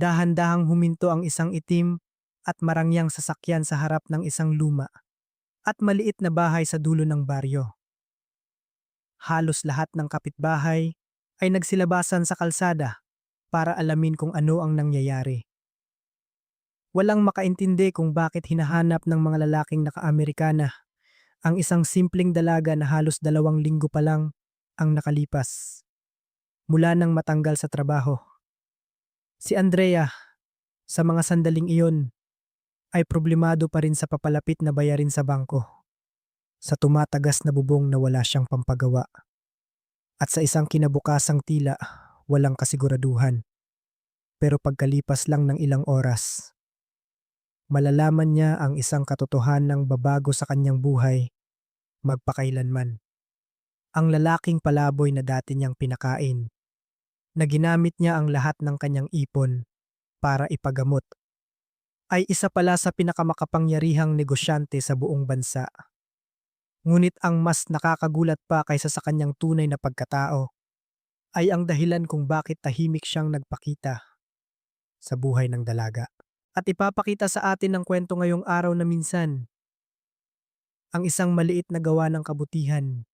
Dahan-dahang huminto ang isang itim at marangyang sasakyan sa harap ng isang luma at maliit na bahay sa dulo ng baryo. Halos lahat ng kapitbahay ay nagsilabasan sa kalsada para alamin kung ano ang nangyayari. Walang makaintindi kung bakit hinahanap ng mga lalaking naka-Amerikana ang isang simpleng dalaga na halos 2 linggo pa lang ang nakalipas mula nang matanggal sa trabaho. Si Andrea, sa mga sandaling iyon, ay problemado pa rin sa papalapit na bayarin sa bangko, sa tumatagas na bubong na wala siyang pampagawa, at sa isang kinabukasang tila walang kasiguraduhan. Pero pagkalipas lang ng ilang oras, malalaman niya ang isang katotohanang babago sa kanyang buhay magpakailanman. Ang lalaking palaboy na dati niyang pinakain, na ginamit niya ang lahat ng kanyang ipon para ipagamot, ay isa pala sa pinakamakapangyarihang negosyante sa buong bansa. Ngunit ang mas nakakagulat pa kaysa sa kanyang tunay na pagkatao ay ang dahilan kung bakit tahimik siyang nagpakita sa buhay ng dalaga. At ipapakita sa atin ng kwento ngayong araw na minsan, ang isang maliit na gawa ng kabutihan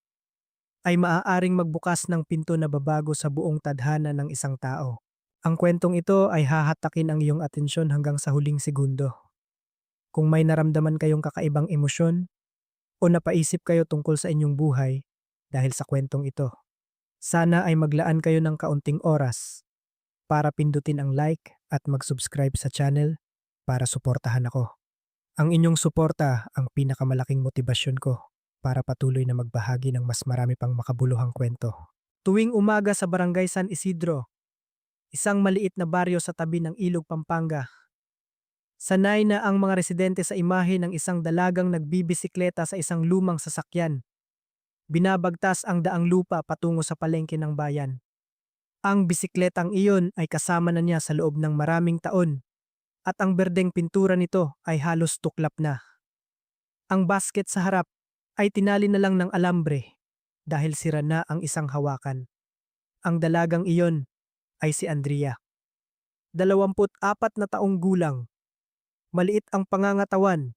ay maaaring magbukas ng pinto na babago sa buong tadhana ng isang tao. Ang kwentong ito ay hahatakin ang iyong atensyon hanggang sa huling segundo. Kung may naramdaman kayong kakaibang emosyon o napaisip kayo tungkol sa inyong buhay dahil sa kwentong ito, sana ay maglaan kayo ng kaunting oras para pindutin ang like at mag-subscribe sa channel para suportahan ako. Ang inyong suporta ang pinakamalaking motibasyon ko para patuloy na magbahagi ng mas marami pang makabuluhang kwento. Tuwing umaga sa Barangay San Isidro, isang maliit na baryo sa tabi ng Ilog Pampanga, sanay na ang mga residente sa imahe ng isang dalagang nagbibisikleta sa isang lumang sasakyan. Binabagtas ang daang lupa patungo sa palengke ng bayan. Ang bisikletang iyon ay kasama na niya sa loob ng maraming taon at ang berdeng pintura nito ay halos tuklap na. Ang basket sa harap ay tinali na lang ng alambre dahil sira na ang isang hawakan. Ang dalagang iyon ay si Andrea. 24 na taong gulang, maliit ang pangangatawan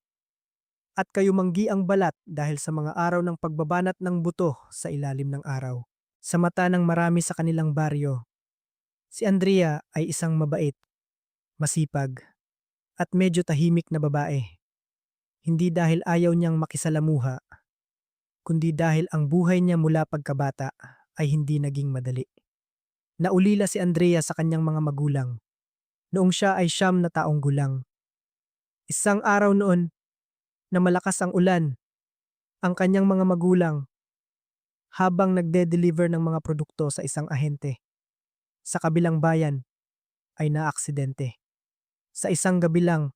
at kayumanggi ang balat dahil sa mga araw ng pagbabanat ng buto sa ilalim ng araw. Sa mata ng marami sa kanilang baryo, si Andrea ay isang mabait, masipag, at medyo tahimik na babae. Hindi dahil ayaw niyang makisalamuha, kundi dahil ang buhay niya mula pagkabata ay hindi naging madali. Naulila si Andrea sa kanyang mga magulang noong siya ay 9 na taong gulang. Isang araw noon na malakas ang ulan, ang kanyang mga magulang habang nagde-deliver ng mga produkto sa isang ahente sa kabilang bayan ay naaksidente. Sa isang gabi lang,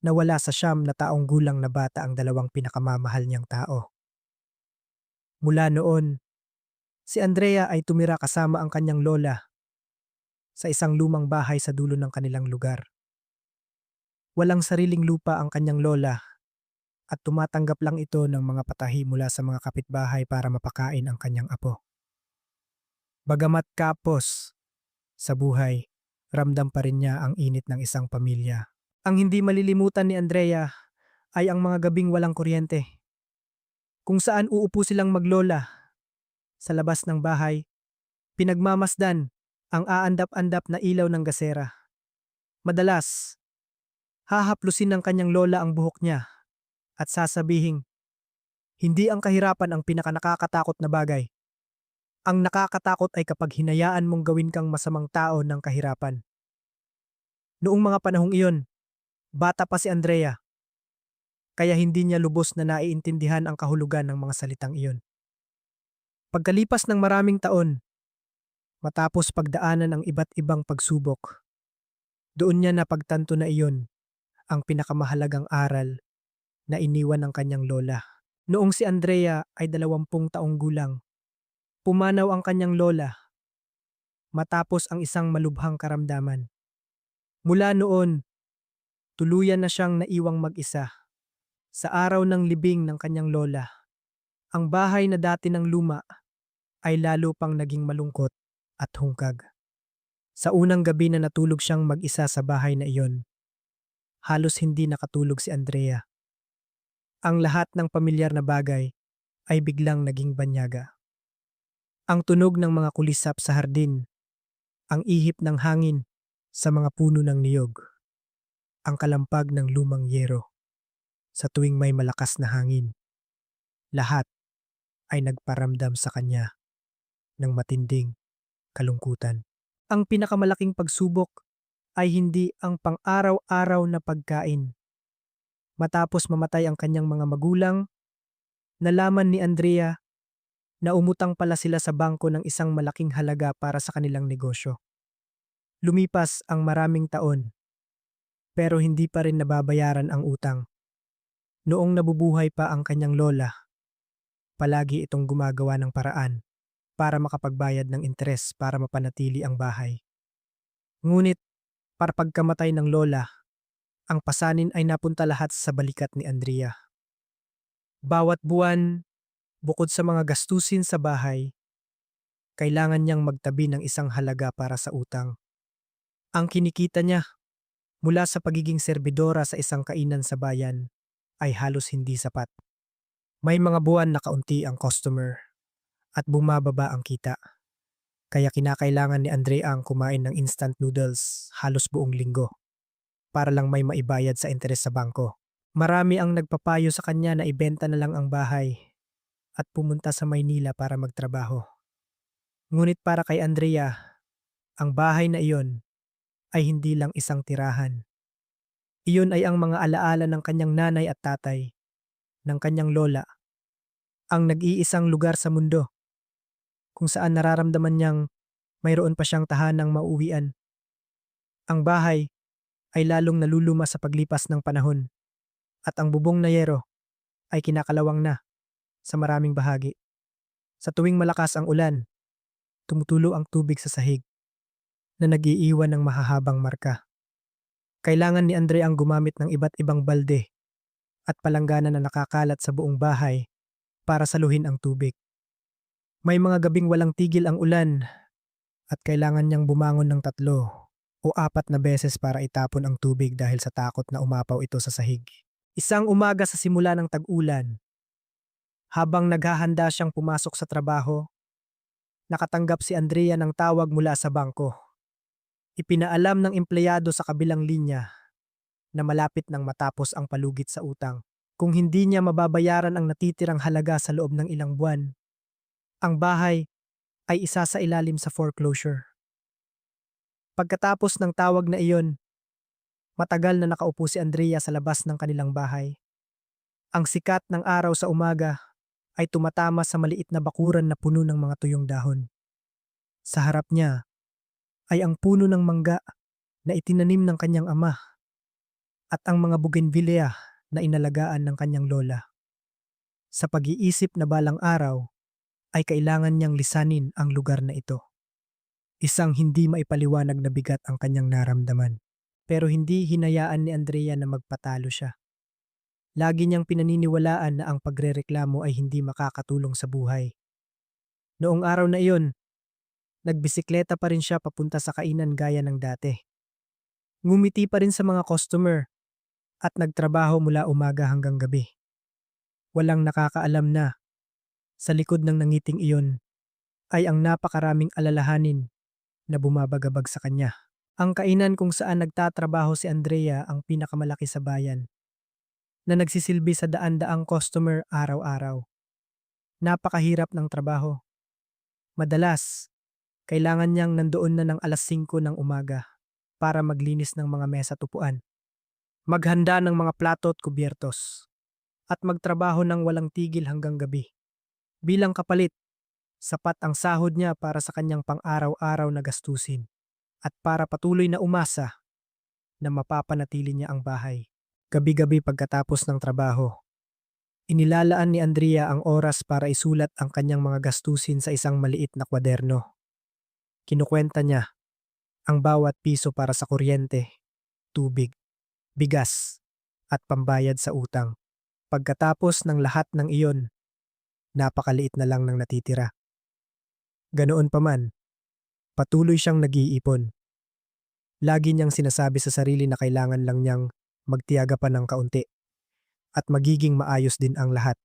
nawala sa 9 na taong gulang na bata ang dalawang pinakamamahal niyang tao. Mula noon, si Andrea ay tumira kasama ang kanyang lola sa isang lumang bahay sa dulo ng kanilang lugar. Walang sariling lupa ang kanyang lola at tumatanggap lang ito ng mga patahi mula sa mga kapitbahay para mapakain ang kanyang apo. Bagamat kapos sa buhay, ramdam pa rin niya ang init ng isang pamilya. Ang hindi malilimutan ni Andrea ay ang mga gabing walang kuryente, kung saan uupo silang maglola sa labas ng bahay, pinagmamasdan ang aandap-andap na ilaw ng gasera. Madalas, hahaplusin ng kanyang lola ang buhok niya at sasabihing, hindi ang kahirapan ang pinakanakakatakot na bagay. Ang nakakatakot ay kapag hinayaan mong gawin kang masamang tao ng kahirapan. Noong mga panahong iyon, bata pa si Andrea, kaya hindi niya lubos na naiintindihan ang kahulugan ng mga salitang iyon. Pagkalipas ng maraming taon, matapos pagdaanan ang iba't ibang pagsubok, doon niya napagtanto na iyon ang pinakamahalagang aral na iniwan ng kanyang lola. Noong si Andrea ay 20 taong gulang, pumanaw ang kanyang lola matapos ang isang malubhang karamdaman. Mula noon, tuluyan na siyang naiwang mag-isa. Sa araw ng libing ng kanyang lola, ang bahay na dati ng luma ay lalo pang naging malungkot at hungkag. Sa unang gabi na natulog siyang mag-isa sa bahay na iyon, halos hindi nakatulog si Andrea. Ang lahat ng pamilyar na bagay ay biglang naging banyaga. Ang tunog ng mga kulisap sa hardin, ang ihip ng hangin sa mga puno ng niyog, ang kalampag ng lumang yero sa tuwing may malakas na hangin. Lahat ay nagparamdam sa kanya ng matinding kalungkutan. Ang pinakamalaking pagsubok ay hindi ang pang-araw-araw na pagkain. Matapos mamatay ang kanyang mga magulang, nalaman ni Andrea na umutang pala sila sa bangko ng isang malaking halaga para sa kanilang negosyo. Lumipas ang maraming taon, pero hindi pa rin nababayaran ang utang. Noong nabubuhay pa ang kanyang lola, palagi itong gumagawa ng paraan para makapagbayad ng interes para mapanatili ang bahay. Ngunit, para pagkamatay ng lola, ang pasanin ay napunta lahat sa balikat ni Andrea. Bawat buwan, bukod sa mga gastusin sa bahay, kailangan niyang magtabi ng isang halaga para sa utang. Ang kinikita niya mula sa pagiging serbidora sa isang kainan sa bayan ay halos hindi sapat. May mga buwan na kaunti ang customer at bumababa ang kita. Kaya kinakailangan ni Andrea ang kumain ng instant noodles halos buong linggo para lang may maibayad sa interes sa bangko. Marami ang nagpapayo sa kanya na ibenta na lang ang bahay at pumunta sa Maynila para magtrabaho. Ngunit para kay Andrea, ang bahay na iyon ay hindi lang isang tirahan. Iyon ay ang mga alaala ng kanyang nanay at tatay, ng kanyang lola, ang nag-iisang lugar sa mundo kung saan nararamdaman niyang mayroon pa siyang tahanang mauuwian. Ang bahay ay lalong naluluma sa paglipas ng panahon at ang bubong na yero ay kinakalawang na sa maraming bahagi. Sa tuwing malakas ang ulan, tumutulo ang tubig sa sahig na nag-iiwan ng mahahabang marka. Kailangan ni Andre ang gumamit ng iba't ibang balde at palanggana na nakakalat sa buong bahay para saluhin ang tubig. May mga gabing walang tigil ang ulan at kailangan niyang bumangon ng 3 o 4 na beses para itapon ang tubig dahil sa takot na umapaw ito sa sahig. Isang umaga sa simula ng tag-ulan, habang naghahanda siyang pumasok sa trabaho, nakatanggap si Andrea ng tawag mula sa bangko. Ipinaalam ng empleyado sa kabilang linya na malapit nang matapos ang palugit sa utang. Kung hindi niya mababayaran ang natitirang halaga sa loob ng ilang buwan, ang bahay ay isa sa ilalim sa foreclosure. Pagkatapos ng tawag na iyon, matagal na nakaupo si Andrea sa labas ng kanilang bahay. Ang sikat ng araw sa umaga ay tumatama sa maliit na bakuran na puno ng mga tuyong dahon. Sa harap niya ay ang puno ng mangga na itinanim ng kanyang ama at ang mga bougainvillea na inalagaan ng kanyang lola. Sa pag-iisip na balang araw ay kailangan niyang lisanin ang lugar na ito. Isang hindi maipaliwanag na bigat ang kanyang naramdaman. Pero hindi hinayaan ni Andrea na magpatalo siya. Lagi niyang pinaniniwalaan na ang pagrereklamo ay hindi makakatulong sa buhay. Noong araw na iyon, nagbisikleta pa rin siya papunta sa kainan gaya ng dati. Ngumiti pa rin sa mga customer at nagtrabaho mula umaga hanggang gabi. Walang nakakaalam na sa likod ng nangiting iyon ay ang napakaraming alalahanin na bumabagabag sa kanya. Ang kainan kung saan nagtatrabaho si Andrea ang pinakamalaki sa bayan, na nagsisilbi sa daan-daang customer araw-araw. Napakahirap ng trabaho. Madalas, kailangan niyang nandoon na ng alas 5 ng umaga para maglinis ng mga mesa at upuan, maghanda ng mga plato at kubyertos, at magtrabaho ng walang tigil hanggang gabi. Bilang kapalit, sapat ang sahod niya para sa kanyang pang-araw-araw na gastusin at para patuloy na umasa na mapapanatili niya ang bahay. Gabi-gabi pagkatapos ng trabaho, inilalaan ni Andrea ang oras para isulat ang kanyang mga gastusin sa isang maliit na kwaderno. Kinukwenta niya ang bawat piso para sa kuryente, tubig, bigas, at pambayad sa utang. Pagkatapos ng lahat ng iyon, napakaliit na lang ng natitira. Ganoon pa man, patuloy siyang nag-iipon. Lagi niyang sinasabi sa sarili na kailangan lang niyang magtiyaga pa ng kaunti at magiging maayos din ang lahat.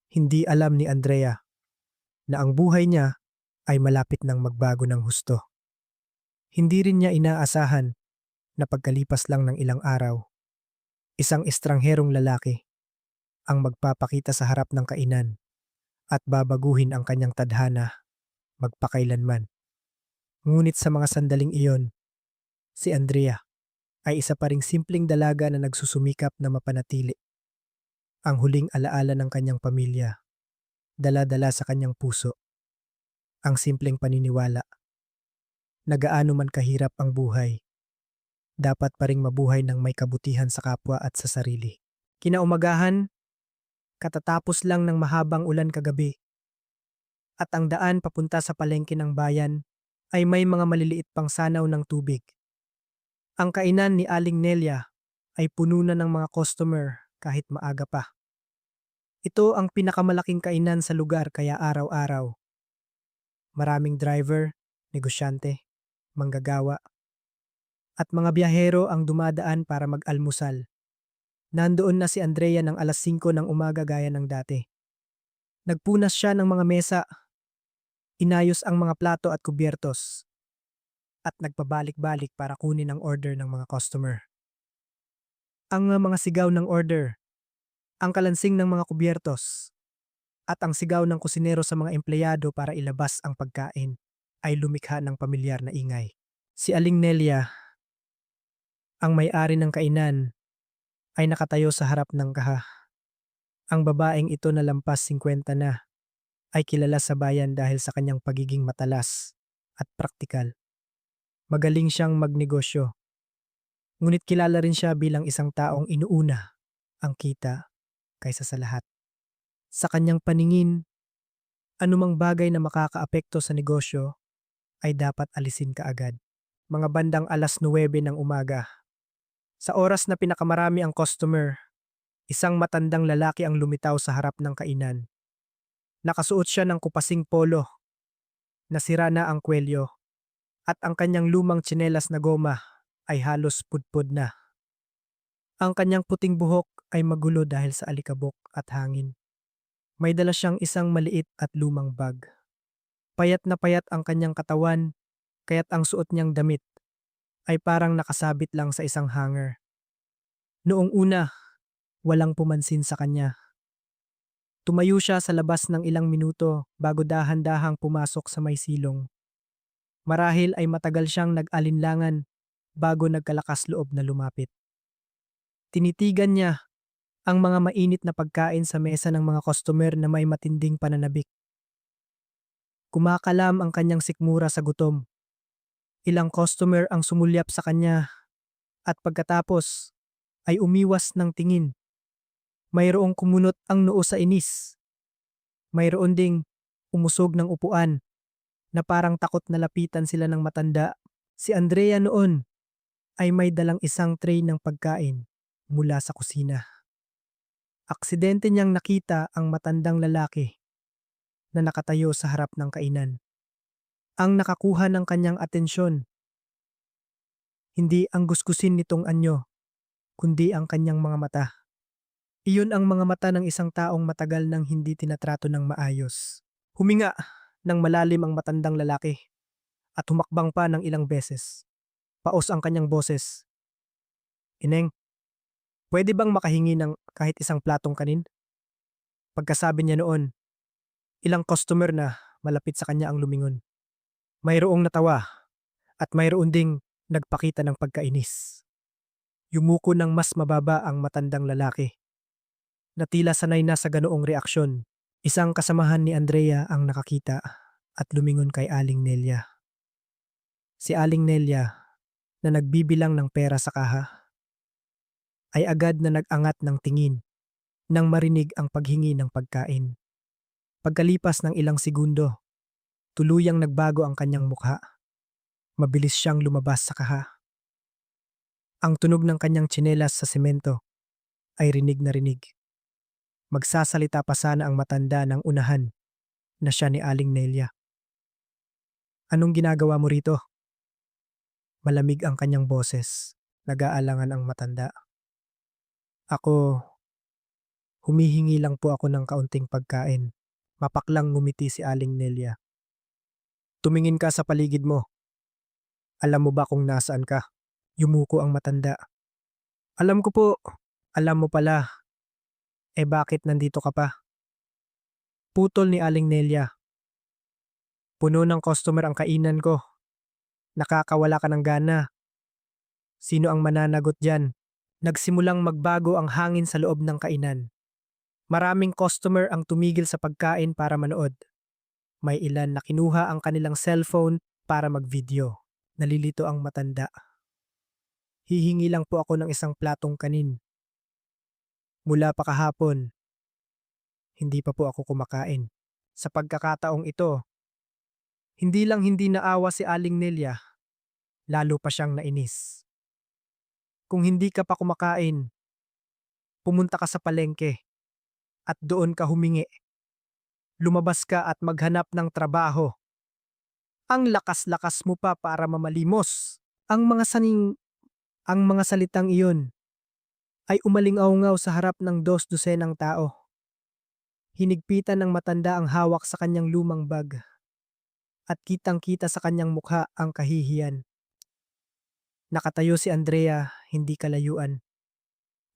Hindi alam ni Andrea na ang buhay niya ay malapit ng magbago ng husto. Hindi rin niya inaasahan na pagkalipas lang ng ilang araw, isang estrangherong lalaki ang magpapakita sa harap ng kainan at babaguhin ang kanyang tadhana magpakailanman. Ngunit sa mga sandaling iyon, si Andrea ay isa pa ring simpleng dalaga na nagsusumikap na mapanatili ang huling alaala ng kanyang pamilya, dala-dala sa kanyang puso, ang simpleng paniniwala na gaano man kahirap ang buhay, dapat pa ring mabuhay ng may kabutihan sa kapwa at sa sarili. Kinaumagahan, katatapos lang ng mahabang ulan kagabi, at ang daan papunta sa palengke ng bayan ay may mga maliliit pang sanaw ng tubig. Ang kainan ni Aling Nelia ay puno na ng mga customer kahit maaga pa. Ito ang pinakamalaking kainan sa lugar kaya araw-araw. Maraming driver, negosyante, manggagawa, at mga biyahero ang dumadaan para mag-almusal. Nandoon na si Andrea ng alas 5 ng umaga gaya ng dati. Nagpunas siya ng mga mesa, inayos ang mga plato at kubyertos, at nagpabalik-balik para kunin ang order ng mga customer. Ang mga sigaw ng order, ang kalansing ng mga kubyertos, at ang sigaw ng kusinero sa mga empleyado para ilabas ang pagkain ay lumikha ng pamilyar na ingay. Si Aling Nelia, ang may-ari ng kainan, ay nakatayo sa harap ng kaha. Ang babaeng ito na lampas 50 na ay kilala sa bayan dahil sa kanyang pagiging matalas at praktikal. Magaling siyang magnegosyo, ngunit kilala rin siya bilang isang taong inuuna ang kita kaysa sa lahat. Sa kanyang paningin, anumang bagay na makakaapekto sa negosyo ay dapat alisin kaagad. Mga bandang alas 9 ng umaga. Sa oras na pinakamarami ang customer, isang matandang lalaki ang lumitaw sa harap ng kainan. Nakasuot siya ng kupasing polo, nasira na ang kwelyo, at ang kanyang lumang tsinelas na goma ay halos pudpud na. Ang kanyang puting buhok ay magulo dahil sa alikabok at hangin. May dala siyang isang maliit at lumang bag. Payat na payat ang kanyang katawan, kaya't ang suot niyang damit ay parang nakasabit lang sa isang hanger. Noong una, walang pumansin sa kanya. Tumayo siya sa labas ng ilang minuto bago dahan-dahang pumasok sa may silong. Marahil ay matagal siyang nag-alinlangan bago nagkalakas loob na lumapit. Tinitigan niya ang mga mainit na pagkain sa mesa ng mga customer na may matinding pananabik. Kumakalam ang kanyang sikmura sa gutom. Ilang customer ang sumulyap sa kanya at pagkatapos ay umiwas ng tingin. Mayroong kumunot ang noo sa inis. Mayroon ding umusog ng upuan na parang takot na lapitan sila ng matanda. Si Andrea noon ay may dalang isang tray ng pagkain mula sa kusina. Aksidente niyang nakita ang matandang lalaki na nakatayo sa harap ng kainan. Ang nakakuha ng kanyang atensyon, hindi ang gusgusin nitong anyo, kundi ang kanyang mga mata. Iyon ang mga mata ng isang taong matagal nang hindi tinatrato ng maayos. Huminga ng malalim ang matandang lalaki at humakbang pa ng ilang beses. Paos ang kanyang boses. Ineng, pwede bang makahingi ng kahit isang platong kanin? Pagkasabi niya noon, ilang customer na malapit sa kanya ang lumingon. Mayroong natawa at mayroon ding nagpakita ng pagkainis. Yumuko ng mas mababa ang matandang lalaki. Na tila sanay na sa ganoong reaksyon. Isang kasamahan ni Andrea ang nakakita at lumingon kay Aling Nelia. Si Aling Nelia, na nagbibilang ng pera sa kaha, ay agad na nag-angat ng tingin nang marinig ang paghingi ng pagkain. Pagkalipas ng ilang segundo, tuluyang nagbago ang kanyang mukha. Mabilis siyang lumabas sa kaha. Ang tunog ng kanyang tsinelas sa semento ay rinig na rinig. Magsasalita pa sana ang matanda ng unahan na siya ni Aling Nelia. Anong ginagawa mo rito? Malamig ang kanyang boses. Nag-aalangan ang matanda. Ako, humihingi lang po ako ng kaunting pagkain. Mapaklang ngumiti si Aling Nelia. Tumingin ka sa paligid mo. Alam mo ba kung nasaan ka? Yumuko ang matanda. Alam ko po. Alam mo pala. Bakit nandito ka pa? Putol ni Aling Nelia. Puno ng customer ang kainan ko. Nakakawala ka ng gana. Sino ang mananagot dyan? Nagsimulang magbago ang hangin sa loob ng kainan. Maraming customer ang tumigil sa pagkain para manood. May ilan na kinuha ang kanilang cellphone para mag-video. Nalilito ang matanda. Hihingi lang po ako ng isang platong kanin. Mula pa kahapon, hindi pa po ako kumakain. Sa pagkakataong ito, hindi lang hindi naawa si Aling Nelia, lalo pa siyang nainis. Kung hindi ka pa kumakain, pumunta ka sa palengke at doon ka humingi. Lumabas ka at maghanap ng trabaho. Ang lakas-lakas mo pa para mamalimos. Ang mga salitang iyon ay umalingaw sa harap ng 2 dosenang tao. Hinigpitan ng matanda ang hawak sa kanyang lumang bag at kitang-kita sa kanyang mukha ang kahihiyan. Nakatayo si Andrea, hindi kalayuan.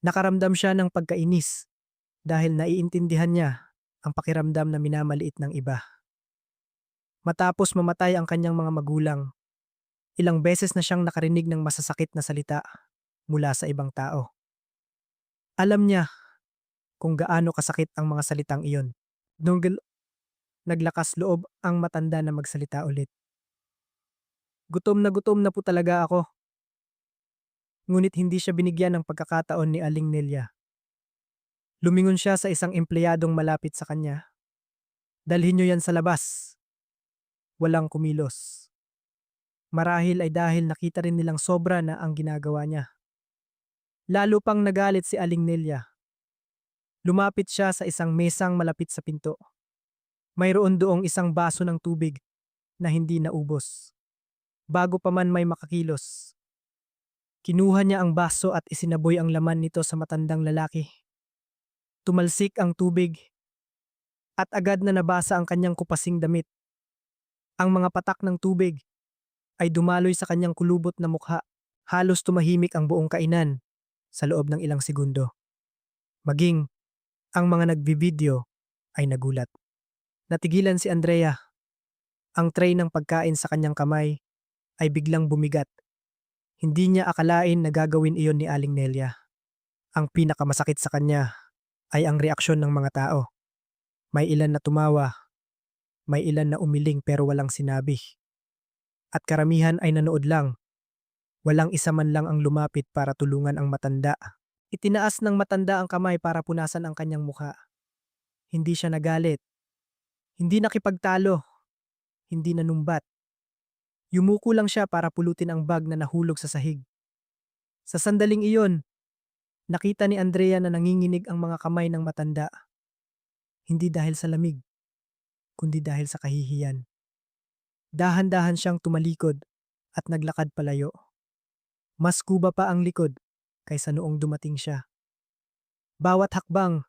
Nakaramdam siya ng pagkainis dahil naiintindihan niya ang pakiramdam na minamaliit ng iba. Matapos mamatay ang kanyang mga magulang, ilang beses na siyang nakarinig ng masasakit na salita mula sa ibang tao. Alam niya kung gaano kasakit ang mga salitang iyon. Naglakas loob ang matanda na magsalita ulit. Gutom na po talaga ako. Ngunit hindi siya binigyan ng pagkakataon ni Aling Nelia. Lumingon siya sa isang empleyadong malapit sa kanya. Dalhin niyo yan sa labas. Walang kumilos. Marahil ay dahil nakita rin nilang sobra na ang ginagawa niya. Lalo pang nagalit si Aling Nelia. Lumapit siya sa isang mesang malapit sa pinto. Mayroon doong isang baso ng tubig na hindi naubos. Bago pa man may makakilos, kinuha niya ang baso at isinaboy ang laman nito sa matandang lalaki. Tumalsik ang tubig at agad na nabasa ang kanyang kupasing damit. Ang mga patak ng tubig ay dumaloy sa kanyang kulubot na mukha. Halos tumahimik ang buong kainan sa loob ng ilang segundo. Maging ang mga nagbibideo ay nagulat. Natigilan si Andrea. Ang tray ng pagkain sa kanyang kamay ay biglang bumigat. Hindi niya akalain na gagawin iyon ni Aling Nelia. Ang pinakamasakit sa kanya ay ang reaksyon ng mga tao. May ilan na tumawa, may ilan na umiling pero walang sinabi. At karamihan ay nanood lang. Walang isa man lang ang lumapit para tulungan ang matanda. Itinaas ng matanda ang kamay para punasan ang kanyang mukha. Hindi siya nagalit. Hindi nakipagtalo. Hindi nanumbat. Yumuko lang siya para pulutin ang bag na nahulog sa sahig. Sa sandaling iyon, nakita ni Andrea na nanginginig ang mga kamay ng matanda. Hindi dahil sa lamig, kundi dahil sa kahihiyan. Dahan-dahan siyang tumalikod at naglakad palayo. Mas kuba pa ang likod kaysa noong dumating siya. Bawat hakbang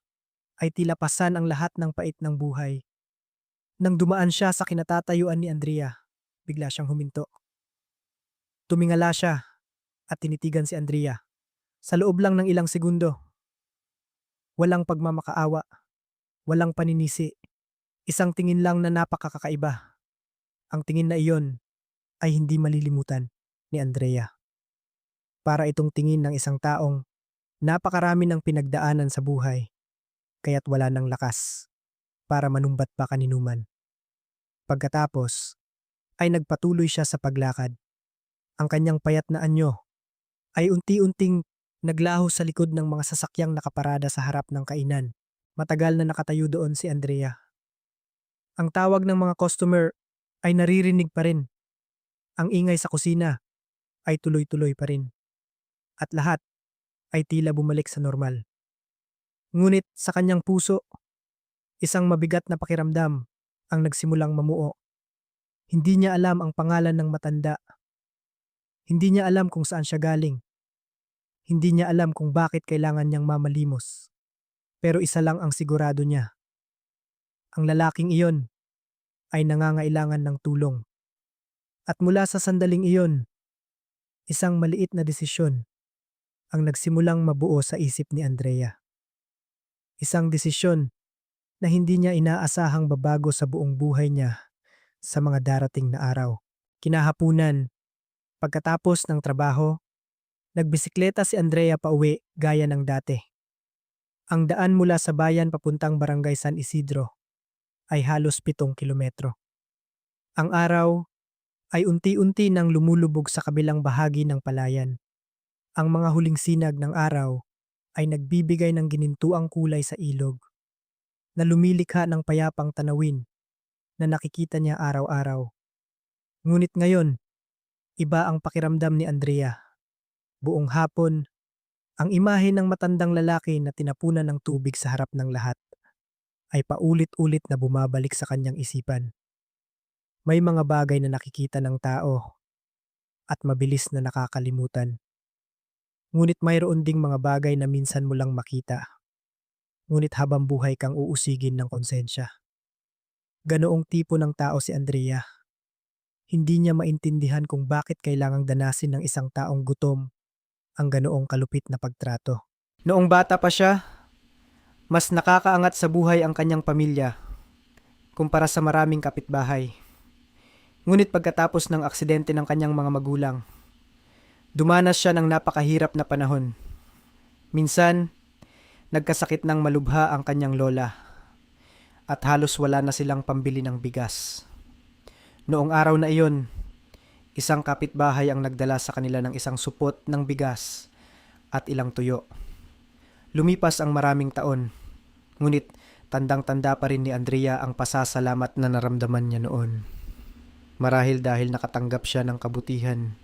ay tila pasan ang lahat ng pait ng buhay. Nang dumaan siya sa kinatatayuan ni Andrea, bigla siyang huminto. Tumingala siya at tinitigan si Andrea. Sa loob lang ng ilang segundo, walang pagmamakaawa, walang paninisi, isang tingin lang na napakakaiba. Ang tingin na iyon ay hindi malilimutan ni Andrea. Para itong tingin ng isang taong napakarami ng pinagdaanan sa buhay, kaya't wala ng lakas para manumbat pa kaninuman. Pagkatapos, ay nagpatuloy siya sa paglakad. Ang kanyang payat na anyo ay unti-unting naglaho sa likod ng mga sasakyang nakaparada sa harap ng kainan. Matagal na nakatayo doon si Andrea. Ang tawag ng mga customer ay naririnig pa rin. Ang ingay sa kusina ay tuloy-tuloy pa rin. At lahat ay tila bumalik sa normal. Ngunit sa kanyang puso, isang mabigat na pakiramdam ang nagsimulang mamuo. Hindi niya alam ang pangalan ng matanda. Hindi niya alam kung saan siya galing. Hindi niya alam kung bakit kailangan niyang mamalimos. Pero isa lang ang sigurado niya. Ang lalaking iyon ay nangangailangan ng tulong. At mula sa sandaling iyon, isang maliit na desisyon ang nagsimulang mabuo sa isip ni Andrea. Isang desisyon na hindi niya inaasahang babago sa buong buhay niya sa mga darating na araw. Kinahapunan, pagkatapos ng trabaho, nagbisikleta si Andrea pauwi gaya ng dati. Ang daan mula sa bayan papuntang Barangay San Isidro ay halos 7 kilometro. Ang araw ay unti-unti nang lumulubog sa kabilang bahagi ng palayan. Ang mga huling sinag ng araw ay nagbibigay ng ginintuang kulay sa ilog na lumilikha ng payapang tanawin na nakikita niya araw-araw. Ngunit ngayon, iba ang pakiramdam ni Andrea. Buong hapon, ang imahe ng matandang lalaki na tinapunan ng tubig sa harap ng lahat ay paulit-ulit na bumabalik sa kanyang isipan. May mga bagay na nakikita ng tao at mabilis na nakakalimutan. Ngunit mayroon ding mga bagay na minsan mo lang makita. Ngunit habang buhay kang uusigin ng konsensya. Ganoong tipo ng tao si Andrea. Hindi niya maintindihan kung bakit kailangang danasin ng isang taong gutom ang ganoong kalupit na pagtrato. Noong bata pa siya, mas nakakaangat sa buhay ang kanyang pamilya kumpara sa maraming kapitbahay. Ngunit pagkatapos ng aksidente ng kanyang mga magulang, dumanas siya ng napakahirap na panahon. Minsan, nagkasakit ng malubha ang kanyang lola at halos wala na silang pambili ng bigas. Noong araw na iyon, isang kapitbahay ang nagdala sa kanila ng isang supot ng bigas at ilang tuyo. Lumipas ang maraming taon, ngunit tandang-tanda pa rin ni Andrea ang pasasalamat na naramdaman niya noon. Marahil dahil nakatanggap siya ng kabutihan,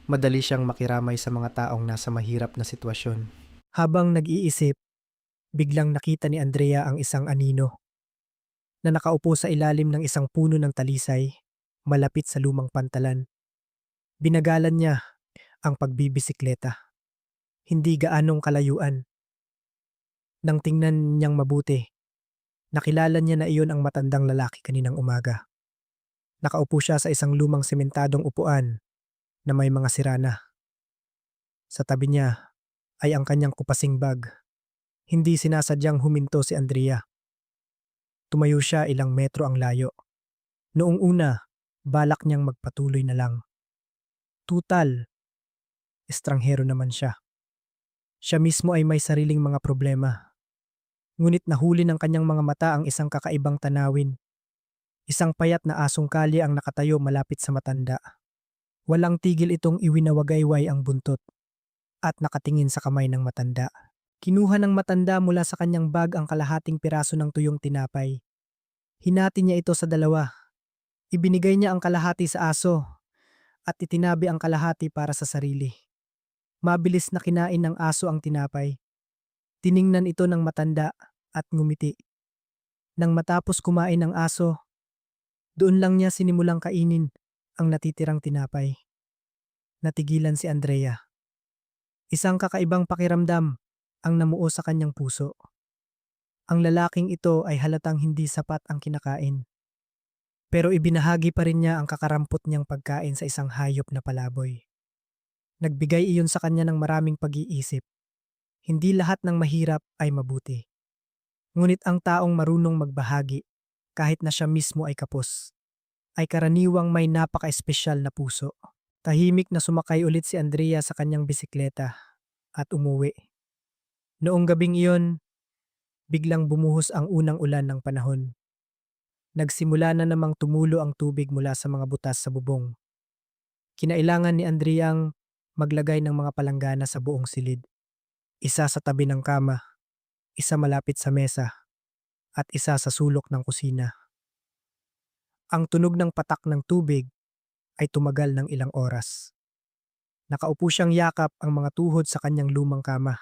madali siyang makiramay sa mga taong nasa mahirap na sitwasyon. Habang nag-iisip, biglang nakita ni Andrea ang isang anino na nakaupo sa ilalim ng isang puno ng talisay malapit sa lumang pantalan. Binagalan niya ang pagbibisikleta. Hindi gaanong kalayuan. Nang tingnan niyang mabuti, nakilala niya na iyon ang matandang lalaki kaninang umaga. Nakaupo siya sa isang lumang sementadong upuan na may mga sirana. Sa tabi niya ay ang kanyang kupasing bag. Hindi sinasadyang huminto si Andrea. Tumayo siya ilang metro ang layo. Noong una, balak niyang magpatuloy na lang. Tutal, estranghero naman siya. Siya mismo ay may sariling mga problema. Ngunit nahuli ng kanyang mga mata ang isang kakaibang tanawin. Isang payat na asong kalye ang nakatayo malapit sa matanda. Walang tigil itong iwinawagayway ang buntot at nakatingin sa kamay ng matanda. Kinuha ng matanda mula sa kanyang bag ang kalahating piraso ng tuyong tinapay. Hinati niya ito sa dalawa. Ibinigay niya ang kalahati sa aso at itinabi ang kalahati para sa sarili. Mabilis na kinain ng aso ang tinapay. Tiningnan ito ng matanda at ngumiti. Nang matapos kumain ng aso, doon lang niya sinimulang kainin ang natitirang tinapay. Natigilan si Andrea. Isang kakaibang pakiramdam ang namuo sa kanyang puso. Ang lalaking ito ay halatang hindi sapat ang kinakain. Pero ibinahagi pa rin niya ang kakarampot niyang pagkain sa isang hayop na palaboy. Nagbigay iyon sa kanya ng maraming pag-iisip. Hindi lahat ng mahirap ay mabuti. Ngunit ang taong marunong magbahagi, kahit na siya mismo ay kapos, ay karaniwang may napaka-espesyal na puso. Tahimik na sumakay ulit si Andrea sa kanyang bisikleta at umuwi. Noong gabing iyon, biglang bumuhos ang unang ulan ng panahon. Nagsimula na namang tumulo ang tubig mula sa mga butas sa bubong. Kinailangan ni Andrea ang maglagay ng mga palanggana sa buong silid. Isa sa tabi ng kama, isa malapit sa mesa, at isa sa sulok ng kusina. Ang tunog ng patak ng tubig ay tumagal ng ilang oras. Nakaupo siyang yakap ang mga tuhod sa kanyang lumang kama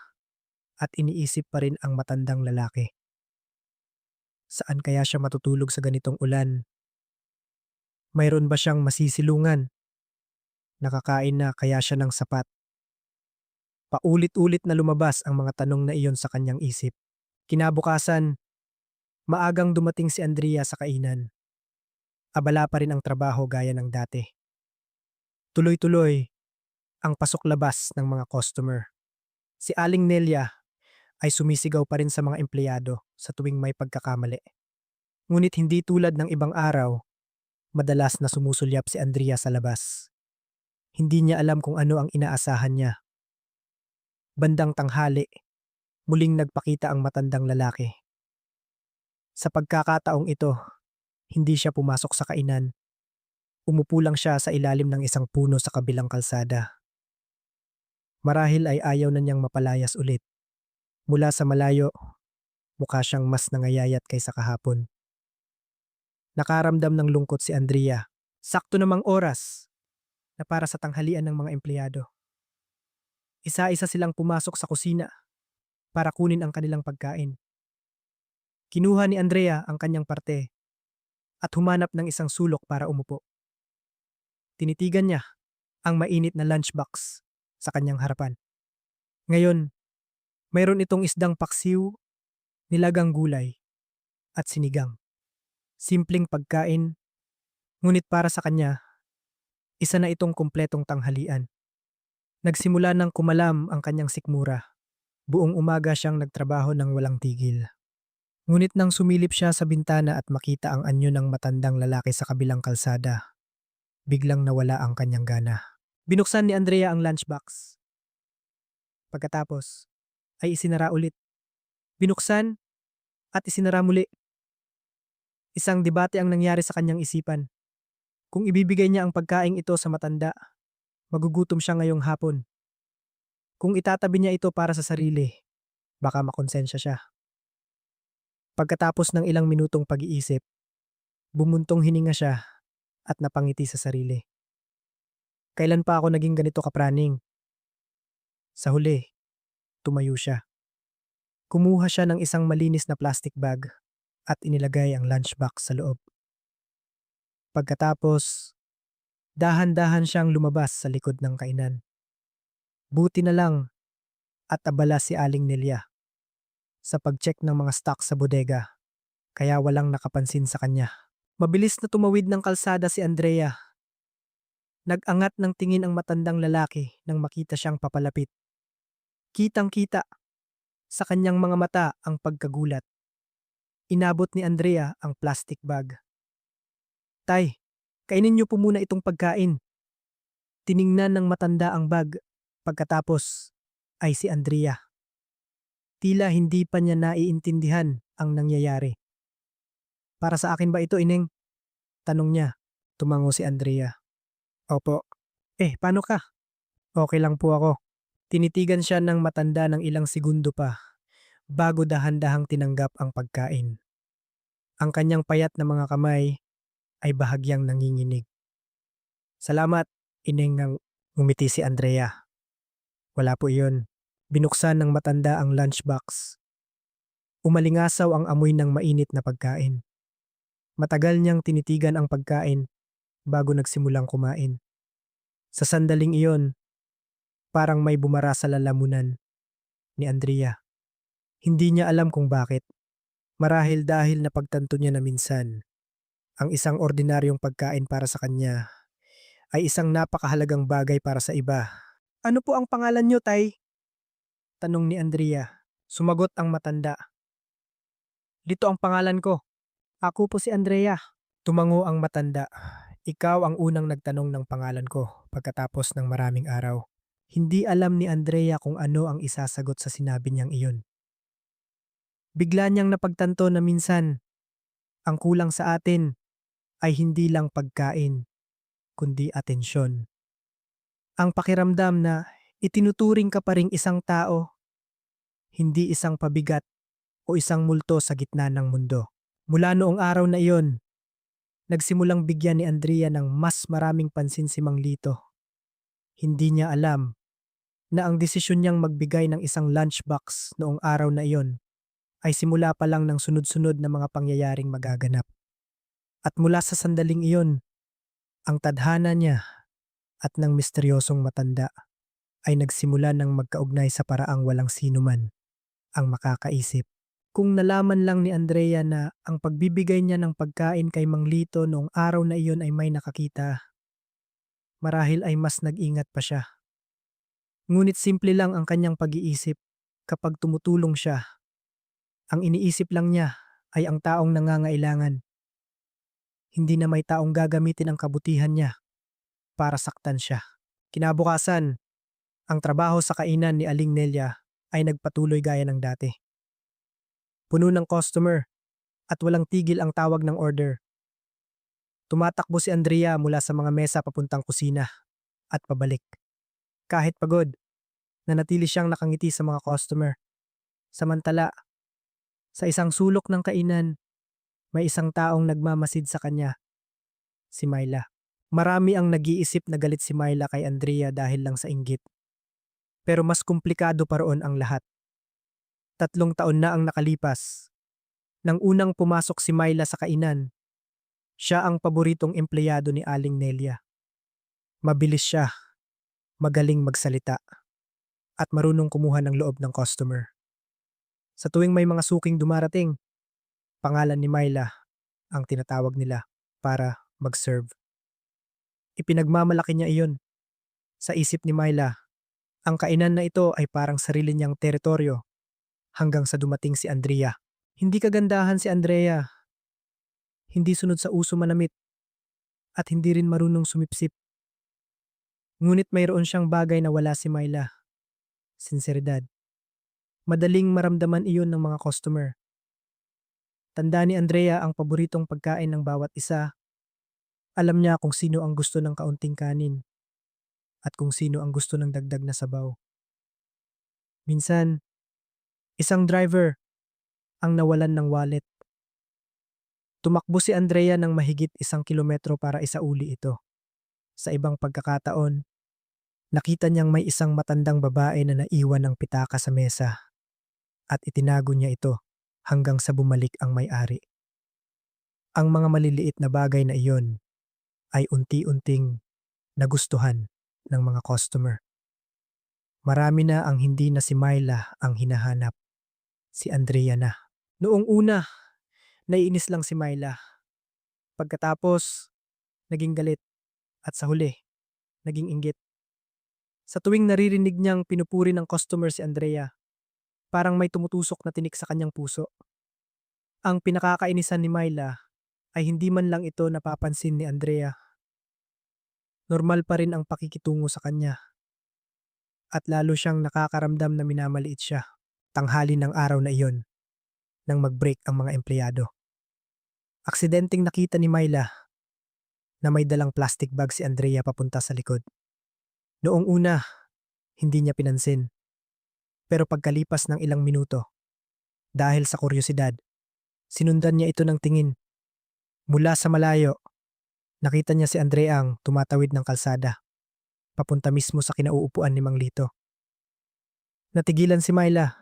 at iniisip pa rin ang matandang lalaki. Saan kaya siya matutulog sa ganitong ulan? Mayroon ba siyang masisilungan? Nakakain na kaya siya ng sapat. Paulit-ulit na lumabas ang mga tanong na iyon sa kanyang isip. Kinabukasan, maagang dumating si Andrea sa kainan. Abala pa rin ang trabaho gaya ng dati. Tuloy-tuloy ang pasok-labas ng mga customer. Si Aling Nelia ay sumisigaw pa rin sa mga empleyado sa tuwing may pagkakamali. Ngunit hindi tulad ng ibang araw, madalas na sumusulyap si Andrea sa labas. Hindi niya alam kung ano ang inaasahan niya. Bandang tanghali, muling nagpakita ang matandang lalaki. Sa pagkakataong ito, hindi siya pumasok sa kainan. Umupo lang siya sa ilalim ng isang puno sa kabilang kalsada. Marahil ay ayaw na niyang mapalayas ulit. Mula sa malayo, mukha siyang mas nangayayat kaysa kahapon. Nakaramdam ng lungkot si Andrea. Sakto namang oras na para sa tanghalian ng mga empleyado. Isa-isa silang pumasok sa kusina para kunin ang kanilang pagkain. Kinuha ni Andrea ang kanyang parte at humanap ng isang sulok para umupo. Tinitigan niya ang mainit na lunchbox sa kanyang harapan. Ngayon, mayroon itong isdang paksiw, nilagang gulay, at sinigang. Simpleng pagkain, ngunit para sa kanya, isa na itong kumpletong tanghalian. Nagsimula ng kumalam ang kanyang sikmura. Buong umaga siyang nagtrabaho ng walang tigil. Ngunit nang sumilip siya sa bintana at makita ang anyo ng matandang lalaki sa kabilang kalsada, biglang nawala ang kanyang gana. Binuksan ni Andrea ang lunchbox. Pagkatapos, ay isinara ulit. Binuksan at isinara muli. Isang debate ang nangyari sa kanyang isipan. Kung ibibigay niya ang pagkaing ito sa matanda, magugutom siya ngayong hapon. Kung itatabi niya ito para sa sarili, baka makonsensya siya. Pagkatapos ng ilang minutong pag-iisip, bumuntong hininga siya at napangiti sa sarili. Kailan pa ako naging ganito kapraning? Sa huli, tumayo siya. Kumuha siya ng isang malinis na plastic bag at inilagay ang lunchbox sa loob. Pagkatapos, dahan-dahan siyang lumabas sa likod ng kainan. Buti na lang at abala si Aling Nelia sa pag-check ng mga stock sa bodega, kaya walang nakapansin sa kanya. Mabilis na tumawid ng kalsada si Andrea. Nag-angat ng tingin ang matandang lalaki nang makita siyang papalapit. Kitang-kita sa kanyang mga mata ang pagkagulat. Inabot ni Andrea ang plastic bag. Tay, kainin niyo po muna itong pagkain. Tiningnan ng matanda ang bag. Pagkatapos ay si Andrea. Tila hindi pa niya naiintindihan ang nangyayari. Para sa akin ba ito, Ineng? Tanong niya. Tumango si Andrea. Opo. Paano ka? Okay lang po ako. Tinitigan siya ng matanda ng ilang segundo pa bago dahan-dahang tinanggap ang pagkain. Ang kanyang payat na mga kamay ay bahagyang nanginginig. Salamat, Ineng, ng ngumiti si Andrea. Wala po iyon. Binuksan ng matanda ang lunchbox. Umalingasaw ang amoy ng mainit na pagkain. Matagal niyang tinitigan ang pagkain bago nagsimulang kumain. Sa sandaling iyon, parang may bumara sa lalamunan ni Andrea. Hindi niya alam kung bakit. Marahil dahil napagtanto niya na minsan, ang isang ordinaryong pagkain para sa kanya ay isang napakahalagang bagay para sa iba. Ano po ang pangalan niyo, Tay? Tanong ni Andrea. Sumagot ang matanda. Dito ang pangalan ko. Ako po si Andrea. Tumango ang matanda. Ikaw ang unang nagtanong ng pangalan ko pagkatapos ng maraming araw. Hindi alam ni Andrea kung ano ang isasagot sa sinabi niyang iyon. Bigla niyang napagtanto na minsan, ang kulang sa atin ay hindi lang pagkain, kundi atensyon. Ang pakiramdam na itinuturing ka pa ring isang tao, hindi isang pabigat o isang multo sa gitna ng mundo. Mula noong araw na iyon, nagsimulang bigyan ni Andrea ng mas maraming pansin si Mang Lito. Hindi niya alam na ang desisyon niyang magbigay ng isang lunchbox noong araw na iyon ay simula pa lang ng sunod-sunod na mga pangyayaring magaganap. At mula sa sandaling iyon, ang tadhana niya at ng misteryosong matanda ay nagsimula ng magkaugnay sa paraang walang sino man ang makakaisip. Kung nalaman lang ni Andrea na ang pagbibigay niya ng pagkain kay Mang Lito noong araw na iyon ay may nakakita, marahil ay mas nag-ingat pa siya. Ngunit simple lang ang kanyang pag-iisip kapag tumutulong siya. Ang iniisip lang niya ay ang taong nangangailangan, hindi na may taong gagamitin ang kabutihan niya para saktan siya. Kinabukasan, ang trabaho sa kainan ni Aling Nelia ay nagpatuloy gaya ng dati. Puno ng customer at walang tigil ang tawag ng order. Tumatakbo si Andrea mula sa mga mesa papuntang kusina at pabalik. Kahit pagod, nanatili siyang nakangiti sa mga customer. Samantala, sa isang sulok ng kainan, may isang taong nagmamasid sa kanya, si Myla. Marami ang nag-iisip na galit si Myla kay Andrea dahil lang sa inggit. Pero mas komplikado pa roon ang lahat. 3 taon na ang nakalipas. Nang unang pumasok si Myla sa kainan, siya ang paboritong empleyado ni Aling Nelia. Mabilis siya, magaling magsalita, at marunong kumuha ng loob ng customer. Sa tuwing may mga suking dumarating, pangalan ni Myla ang tinatawag nila para mag-serve. Ipinagmamalaki niya iyon. Sa isip ni Myla, ang kainan na ito ay parang sarili niyang teritoryo hanggang sa dumating si Andrea. Hindi kagandahan si Andrea, hindi sunod sa uso manamit, at hindi rin marunong sumipsip. Ngunit mayroon siyang bagay na wala si Myla, sinseridad. Madaling maramdaman iyon ng mga customer. Tanda ni Andrea ang paboritong pagkain ng bawat isa. Alam niya kung sino ang gusto ng kaunting kanin at kung sino ang gusto ng dagdag na sabaw. Minsan, isang driver ang nawalan ng wallet. Tumakbo si Andrea ng mahigit 1 kilometro para isauli ito. Sa ibang pagkakataon, nakita niyang may isang matandang babae na naiwan ng pitaka sa mesa at itinago niya ito hanggang sa bumalik ang may-ari. Ang mga maliliit na bagay na iyon ay unti-unting nagustuhan ng mga customer. Marami na ang hindi na si Myla ang hinahanap, si Andrea na. Noong una, naiinis lang si Myla. Pagkatapos, naging galit at sa huli, naging inggit. Sa tuwing naririnig niyang pinupuri ng customer si Andrea, parang may tumutusok na tinik sa kanyang puso. Ang pinakakainisan ni Myla ay hindi man lang ito napapansin ni Andrea. Normal pa rin ang pakikitungo sa kanya at lalo siyang nakakaramdam na minamaliit siya. Tanghali ng araw na iyon nang mag-break ang mga empleyado. Aksidenteng nakita ni Myla na may dalang plastic bag si Andrea papunta sa likod. Noong una, hindi niya pinansin. Pero pagkalipas ng ilang minuto, dahil sa kuryosidad, sinundan niya ito ng tingin. Mula sa malayo, nakita niya si Andrea ang tumatawid ng kalsada, papunta mismo sa kinauupuan ni Mang Lito. Natigilan si Myla.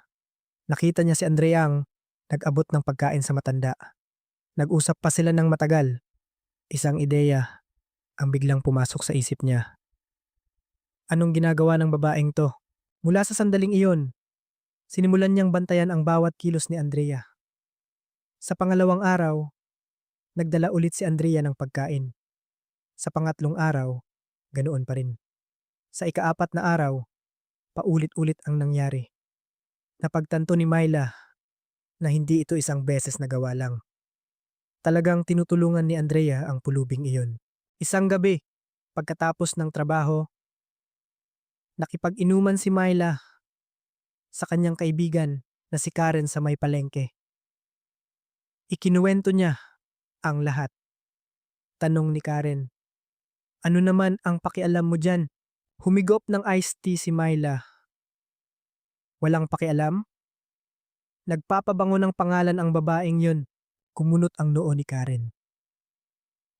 Nakita niya si Andrea ang nag-abot ng pagkain sa matanda. Nag-usap pa sila ng matagal. Isang ideya ang biglang pumasok sa isip niya. Anong ginagawa ng babaeng to? Mula sa sandaling iyon, sinimulan niyang bantayan ang bawat kilos ni Andrea. Sa pangalawang araw, nagdala ulit si Andrea ng pagkain. Sa pangatlong araw, ganoon pa rin. Sa ika-4 na araw, paulit-ulit ang nangyari. Napagtanto ni Myla na hindi ito isang beses na gawa lang. Talagang tinutulungan ni Andrea ang pulubing iyon. Isang gabi, pagkatapos ng trabaho, nakipag-inuman si Myla sa kanyang kaibigan na si Karen sa may palengke. Ikinuwento niya ang lahat. Tanong ni Karen, "Ano naman ang pakialam mo dyan?" Humigop ng iced tea si Myla. Walang pakialam? Nagpapabango ng pangalan ang babaeng yun. Kumunot ang noo ni Karen.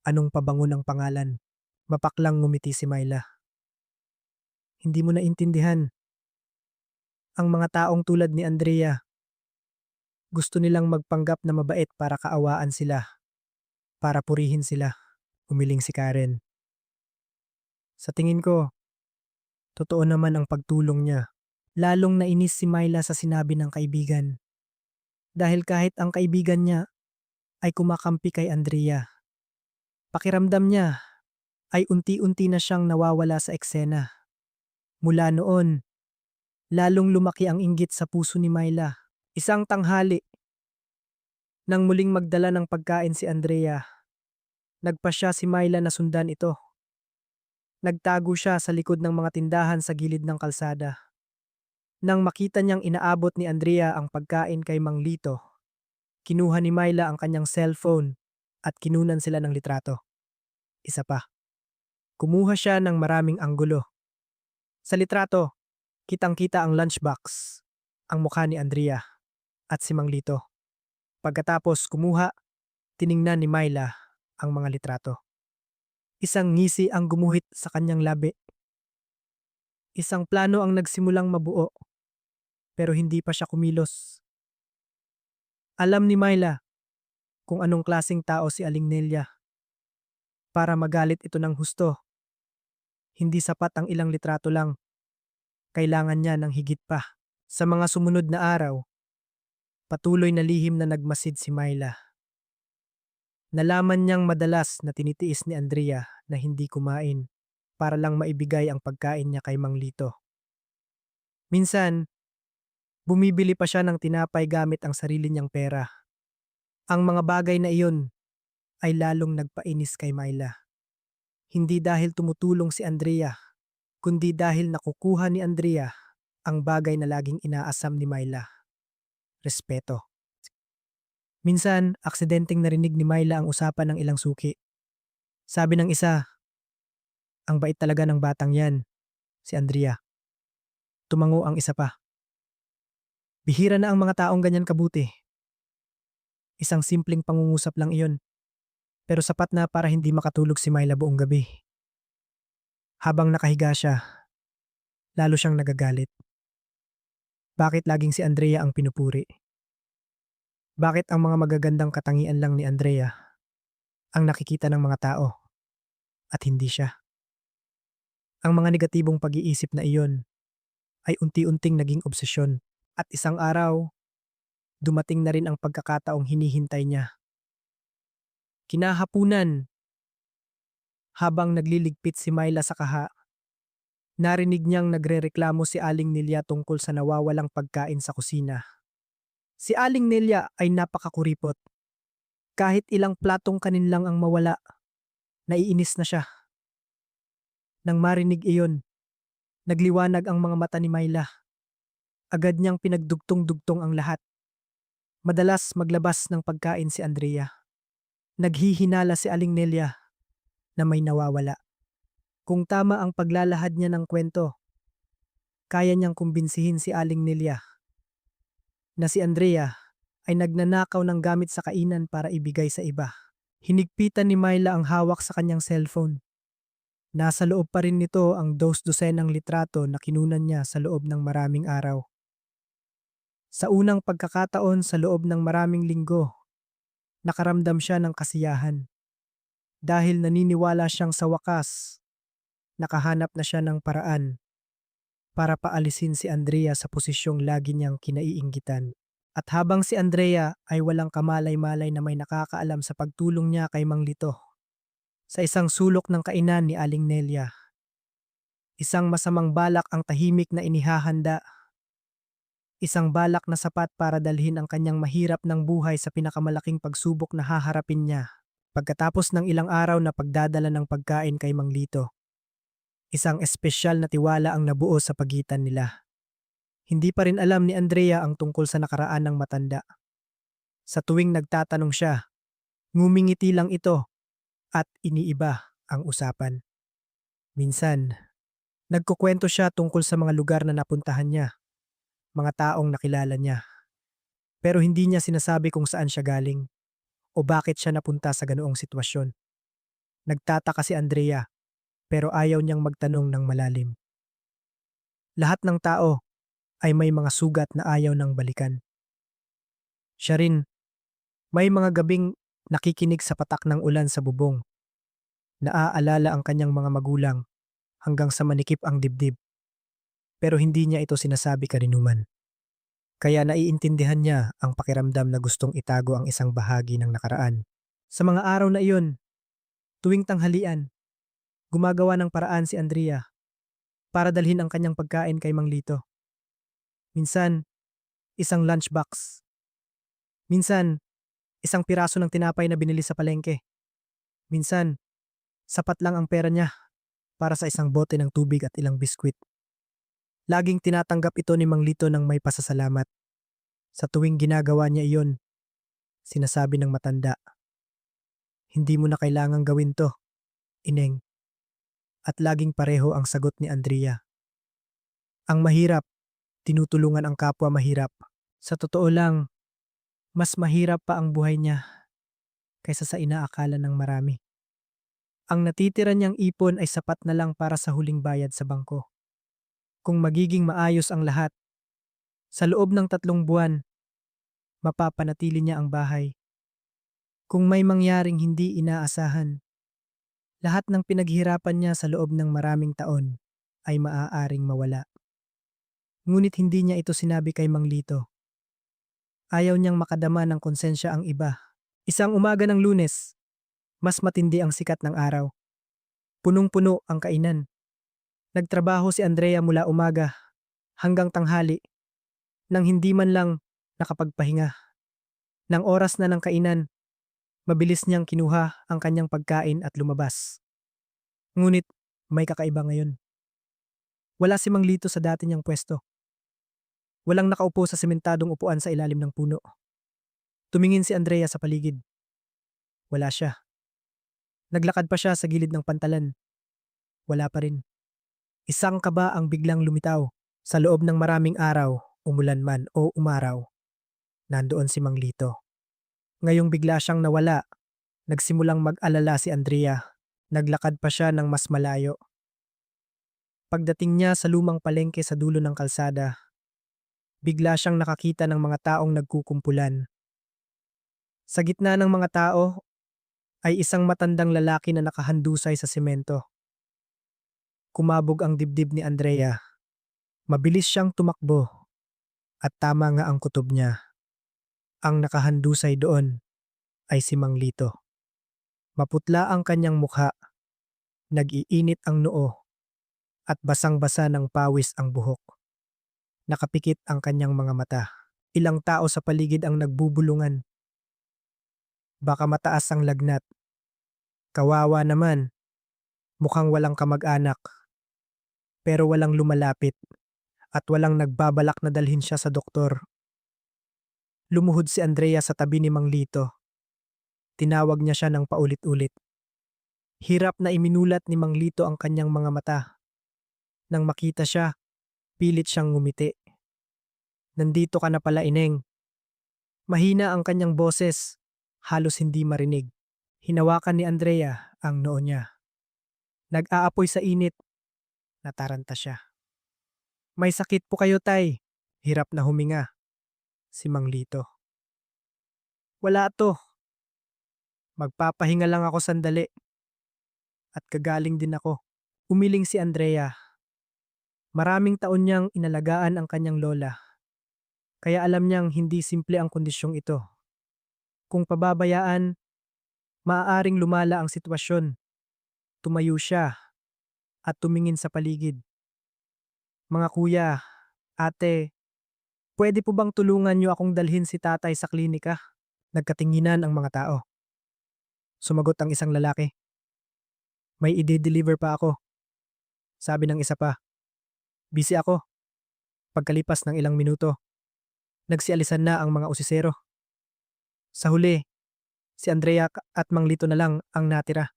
Anong pabango ng pangalan? Mapaklang ngumiti si Myla. Hindi mo naintindihan. Ang mga taong tulad ni Andrea, gusto nilang magpanggap na mabait para kaawaan sila, para purihin sila. Umiling si Karen. Sa tingin ko, totoo naman ang pagtulong niya. Lalong nainis si Myla sa sinabi ng kaibigan. Dahil kahit ang kaibigan niya ay kumakampi kay Andrea. Pakiramdam niya ay unti-unti na siyang nawawala sa eksena. Mula noon, lalong lumaki ang inggit sa puso ni Myla. Isang tanghali, nang muling magdala ng pagkain si Andrea, nagpasya si Myla na sundan ito. Nagtago siya sa likod ng mga tindahan sa gilid ng kalsada. Nang makita niyang inaabot ni Andrea ang pagkain kay Mang Lito, kinuha ni Myla ang kanyang cellphone at kinunan sila ng litrato. Isa pa, kumuha siya ng maraming anggulo. Sa litrato, kitang-kita ang lunchbox, ang mukha ni Andrea at si Mang Lito. Pagkatapos kumuha, tiningnan ni Myla ang mga litrato. Isang ngisi ang gumuhit sa kanyang labi. Isang plano ang nagsimulang mabuo, pero hindi pa siya kumilos. Alam ni Myla kung anong klaseng tao si Aling Nelia. Para magalit ito ng husto, hindi sapat ang ilang litrato lang. Kailangan niya ng higit pa. Sa mga sumunod na araw, patuloy na lihim na nagmasid si Myla. Nalaman niyang madalas na tinitiis ni Andrea na hindi kumain para lang maibigay ang pagkain niya kay Mang Lito. Minsan, bumibili pa siya ng tinapay gamit ang sarili niyang pera. Ang mga bagay na iyon ay lalong nagpainis kay Myla. Hindi dahil tumutulong si Andrea, kundi dahil nakukuha ni Andrea ang bagay na laging inaasam ni Myla. Respeto. Minsan, aksidenteng narinig ni Myla ang usapan ng ilang suki. Sabi ng isa, ang bait talaga ng batang yan, si Andrea. Tumango ang isa pa. Bihira na ang mga taong ganyan kabuti. Isang simpleng pangungusap lang iyon, pero sapat na para hindi makatulog si Myla buong gabi. Habang nakahiga siya, lalo siyang nagagalit. Bakit laging si Andrea ang pinupuri? Bakit ang mga magagandang katangian lang ni Andrea ang nakikita ng mga tao at hindi siya? Ang mga negatibong pag-iisip na iyon ay unti-unting naging obsesyon at isang araw, dumating na rin ang pagkakataong hinihintay niya. Kinahapunan, habang nagliligpit si Myla sa kaha, narinig niyang nagrereklamo si Aling Nelia tungkol sa nawawalang pagkain sa kusina. Si Aling Nelia ay napakakuripot. Kahit ilang platong kanin lang ang mawala, naiinis na siya. Nang marinig iyon, nagliwanag ang mga mata ni Myla. Agad niyang pinagdugtong-dugtong ang lahat. Madalas maglabas ng pagkain si Andrea. Naghihinala si Aling Nelia na may nawawala. Kung tama ang paglalahad niya ng kwento, kaya niyang kumbinsihin si Aling Nelia na si Andrea ay nagnanakaw ng gamit sa kainan para ibigay sa iba. Hinigpitan ni Myla ang hawak sa kanyang cellphone. Nasa loob pa rin nito ang dos-dosenang litrato na kinunan niya sa loob ng maraming araw. Sa unang pagkakataon sa loob ng maraming linggo, nakaramdam siya ng kasiyahan. Dahil naniniwala siyang sa wakas, nakahanap na siya ng paraan para paalisin si Andrea sa posisyong lagi niyang kinaiinggitan. At habang si Andrea ay walang kamalay-malay na may nakakaalam sa pagtulong niya kay Mang Lito, sa isang sulok ng kainan ni Aling Nelia, isang masamang balak ang tahimik na inihahanda. Isang balak na sapat para dalhin ang kanyang mahirap ng buhay sa pinakamalaking pagsubok na haharapin niya pagkatapos ng ilang araw na pagdadala ng pagkain kay Mang Lito. Isang espesyal na tiwala ang nabuo sa pagitan nila. Hindi pa rin alam ni Andrea ang tungkol sa nakaraan ng matanda. Sa tuwing nagtatanong siya, ngumingiti lang ito at iniiba ang usapan. Minsan, nagkukwento siya tungkol sa mga lugar na napuntahan niya, mga taong nakilala niya. Pero hindi niya sinasabi kung saan siya galing o bakit siya napunta sa ganoong sitwasyon. Nagtataka si Andrea pero ayaw niyang magtanong ng malalim. Lahat ng tao ay may mga sugat na ayaw nang balikan. Siya rin, may mga gabing nakikinig sa patak ng ulan sa bubong. Naaalala ang kanyang mga magulang hanggang sa manikip ang dibdib. Pero hindi niya ito sinasabi kaninuman. Kaya naiintindihan niya ang pakiramdam na gustong itago ang isang bahagi ng nakaraan. Sa mga araw na iyon, tuwing tanghalian, gumagawa ng paraan si Andrea para dalhin ang kanyang pagkain kay Mang Lito. Minsan, isang lunchbox. Minsan, isang piraso ng tinapay na binili sa palengke. Minsan, sapat lang ang pera niya para sa isang bote ng tubig at ilang biskwit. Laging tinatanggap ito ni Mang Lito ng may pasasalamat. Sa tuwing ginagawa niya iyon, sinasabi ng matanda, "Hindi mo na kailangang gawin to, Ineng." At laging pareho ang sagot ni Andrea. Ang mahirap, tinutulungan ang kapwa mahirap. Sa totoo lang, mas mahirap pa ang buhay niya kaysa sa inaakala ng marami. Ang natitira niyang ipon ay sapat na lang para sa huling bayad sa bangko. Kung magiging maayos ang lahat, sa loob ng 3 buwan, mapapanatili niya ang bahay. Kung may mangyaring hindi inaasahan, lahat ng pinaghirapan niya sa loob ng maraming taon ay maaaring mawala. Ngunit hindi niya ito sinabi kay Mang Lito. Ayaw niyang makadama ng konsensya ang iba. Isang umaga ng Lunes, mas matindi ang sikat ng araw. Punong-puno ang kainan. Nagtrabaho si Andrea mula umaga hanggang tanghali nang hindi man lang nakapagpahinga. Nang oras na ng kainan, mabilis niyang kinuha ang kanyang pagkain at lumabas. Ngunit may kakaiba ngayon. Wala si Mang Lito sa dati niyang pwesto. Walang nakaupo sa sementadong upuan sa ilalim ng puno. Tumingin si Andrea sa paligid. Wala siya. Naglakad pa siya sa gilid ng pantalan. Wala pa rin. Isang kaba ang biglang lumitaw. Sa loob ng maraming araw, umulan man o umaraw, nandoon si Mang Lito. Ngayong bigla siyang nawala, nagsimulang mag-alala si Andrea. Naglakad pa siya ng mas malayo. Pagdating niya sa lumang palengke sa dulo ng kalsada, bigla siyang nakakita ng mga taong nagkukumpulan. Sa gitna ng mga tao ay isang matandang lalaki na nakahandusay sa semento. Kumabog ang dibdib ni Andrea. Mabilis siyang tumakbo at tama nga ang kutob niya. Ang nakahandusay doon ay si Mang Lito. Maputla ang kanyang mukha, nag-iinit ang noo at basang-basa ng pawis ang buhok. Nakapikit ang kanyang mga mata. Ilang tao sa paligid ang nagbubulungan. Baka mataas ang lagnat. Kawawa naman, mukhang walang kamag-anak. Pero walang lumalapit at walang nagbabalak na dalhin siya sa doktor. Lumuhod si Andrea sa tabi ni Mang Lito. Tinawag niya siya ng paulit-ulit. Hirap na iminulat ni Mang Lito ang kanyang mga mata. Nang makita siya, pilit siyang ngumiti. "Nandito ka na pala, Ineng." Mahina ang kanyang boses, halos hindi marinig. Hinawakan ni Andrea ang noo niya. Nag-aapoy sa init, nataranta siya. "May sakit po kayo, Tay." Hirap na huminga si Mang Lito. "Wala to. Magpapahinga lang ako sandali. At kagaling din ako." Umiling si Andrea. Maraming taon niyang inalagaan ang kanyang lola. Kaya alam niyang hindi simple ang kondisyong ito. Kung pababayaan, maaaring lumala ang sitwasyon. Tumayo siya at tumingin sa paligid. "Mga kuya, ate, pwede po bang tulungan niyo akong dalhin si tatay sa klinika?" Nagkatinginan ang mga tao. Sumagot ang isang lalaki. "May ide-deliver pa ako." Sabi ng isa pa. "Busy ako." Pagkalipas ng ilang minuto, nagsialisan na ang mga usisero. Sa huli, si Andrea at Mang Lito na lang ang natira.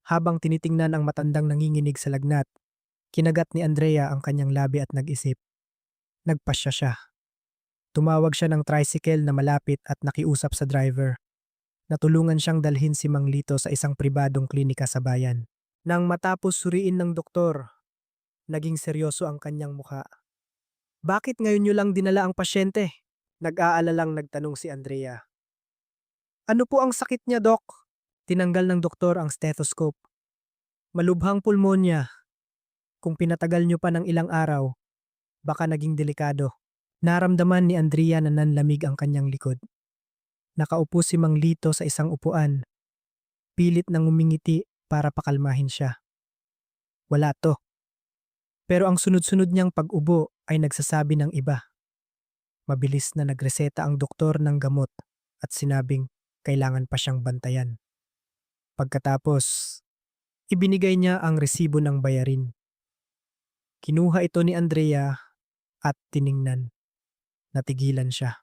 Habang tinitingnan ang matandang nanginginig sa lagnat, kinagat ni Andrea ang kanyang labi at nag-isip. Nagpasya siya. Tumawag siya ng tricycle na malapit at nakiusap sa driver. Natulungan siyang dalhin si Mang Lito sa isang pribadong klinika sa bayan. Nang matapos suriin ng doktor, naging seryoso ang kanyang mukha. "Bakit ngayon niyo lang dinala ang pasyente?" Nag-aalalang nagtanong si Andrea. "Ano po ang sakit niya, Dok?" Tinanggal ng doktor ang stethoscope. "Malubhang pulmonya. Kung pinatagal niyo pa ng ilang araw, baka naging delikado. Naramdaman ni Andrea na nanlamig ang kanyang likod. Nakaupo si Mang Lito sa isang upuan, pilit nang umingiti para pakalmahin siya. Wala to. Pero ang sunod-sunod niyang pag-ubo ay nagsasabi ng iba. Mabilis na nagreseta ang doktor ng gamot at sinabing kailangan pa siyang bantayan. Pagkatapos, ibinigay niya ang resibo ng bayarin. Kinuha ito ni Andrea at tiningnan. Natigilan siya.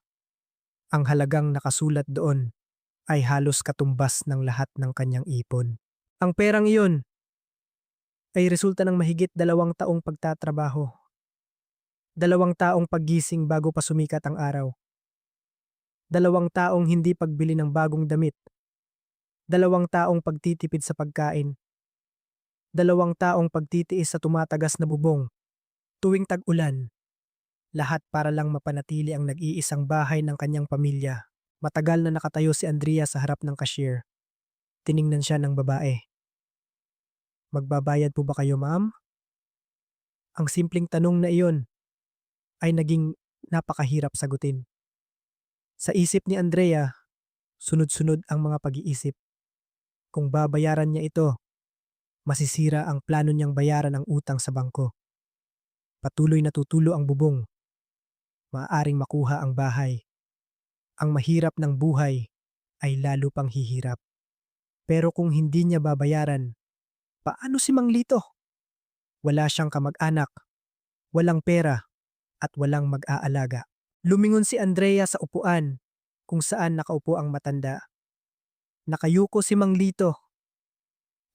Ang halagang nakasulat doon ay halos katumbas ng lahat ng kanyang ipon. Ang perang iyon ay resulta ng mahigit 2 taong pagtatrabaho. 2 taong paggising bago pa sumikat ang araw. 2 taong hindi pagbili ng bagong damit. 2 taong pagtitipid sa pagkain. 2 taong pagtitiis sa tumatagas na bubong. Tuwing tag-ulan, lahat para lang mapanatili ang nag-iisang bahay ng kanyang pamilya. Matagal na nakatayo si Andrea sa harap ng cashier. Tiningnan siya ng babae. Magbabayad po ba kayo, ma'am? Ang simpleng tanong na iyon ay naging napakahirap sagutin. Sa isip ni Andrea, sunod-sunod ang mga pag-iisip. Kung babayaran niya ito, masisira ang plano niyang bayaran ang utang sa bangko. Patuloy na tutulo ang bubong. Maaaring makuha ang bahay. Ang mahirap ng buhay ay lalo pang hihirap. Pero kung hindi niya babayaran, paano si Mang Lito? Wala siyang kamag-anak, walang pera, at walang mag-aalaga. Lumingon si Andrea sa upuan kung saan nakaupo ang matanda. Nakayuko si Mang Lito.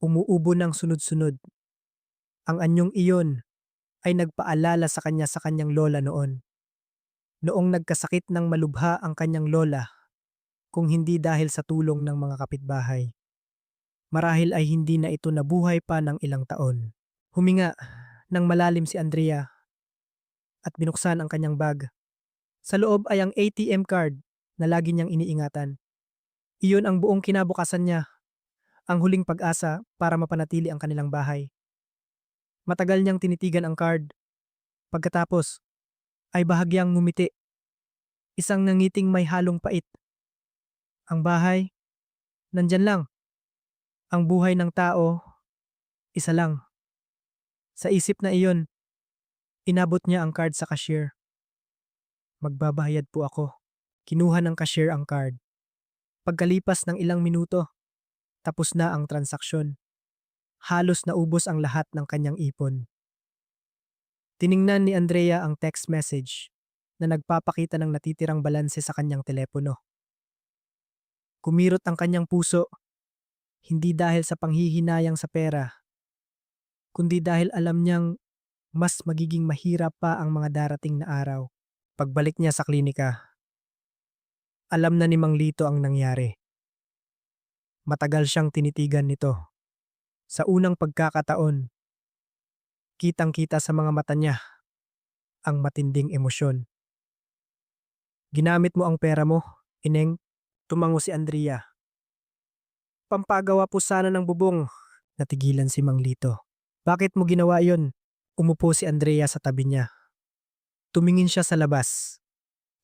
Umuubo ng sunod-sunod. Ang anyong iyon ay nagpaalala sa kanya sa kanyang lola noon. Noong nagkasakit ng malubha ang kanyang lola, kung hindi dahil sa tulong ng mga kapitbahay. Marahil ay hindi na ito nabuhay pa ng ilang taon. Huminga ng malalim si Andrea at binuksan ang kanyang bag. Sa loob ay ang ATM card na lagi niyang iniingatan. Iyon ang buong kinabukasan niya, ang huling pag-asa para mapanatili ang kanilang bahay. Matagal niyang tinitigan ang card. Pagkatapos, ay bahagyang ngumiti. Isang nangiting may halong pait. Ang bahay, nandyan lang. Ang buhay ng tao, isa lang. Sa isip na iyon, inabot niya ang card sa cashier. Magbabayad po ako. Kinuha ng cashier ang card. Pagkalipas ng ilang minuto, tapos na ang transaksyon. Halos naubos ang lahat ng kanyang ipon. Tiningnan ni Andrea ang text message na nagpapakita ng natitirang balanse sa kanyang telepono. Kumirot ang kanyang puso, hindi dahil sa panghihinayang sa pera, kundi dahil alam niyang mas magiging mahirap pa ang mga darating na araw. Pagbalik niya sa klinika, alam na ni Mang Lito ang nangyari. Matagal siyang tinitigan nito. Sa unang pagkakataon, kitang-kita sa mga mata niya ang matinding emosyon. Ginamit mo ang pera mo, Ineng, tumango si Andrea. Pampagawa po sana ng bubong. Natigilan si Mang Lito. Bakit mo ginawa yon? Umupo si Andrea sa tabi niya. Tumingin siya sa labas,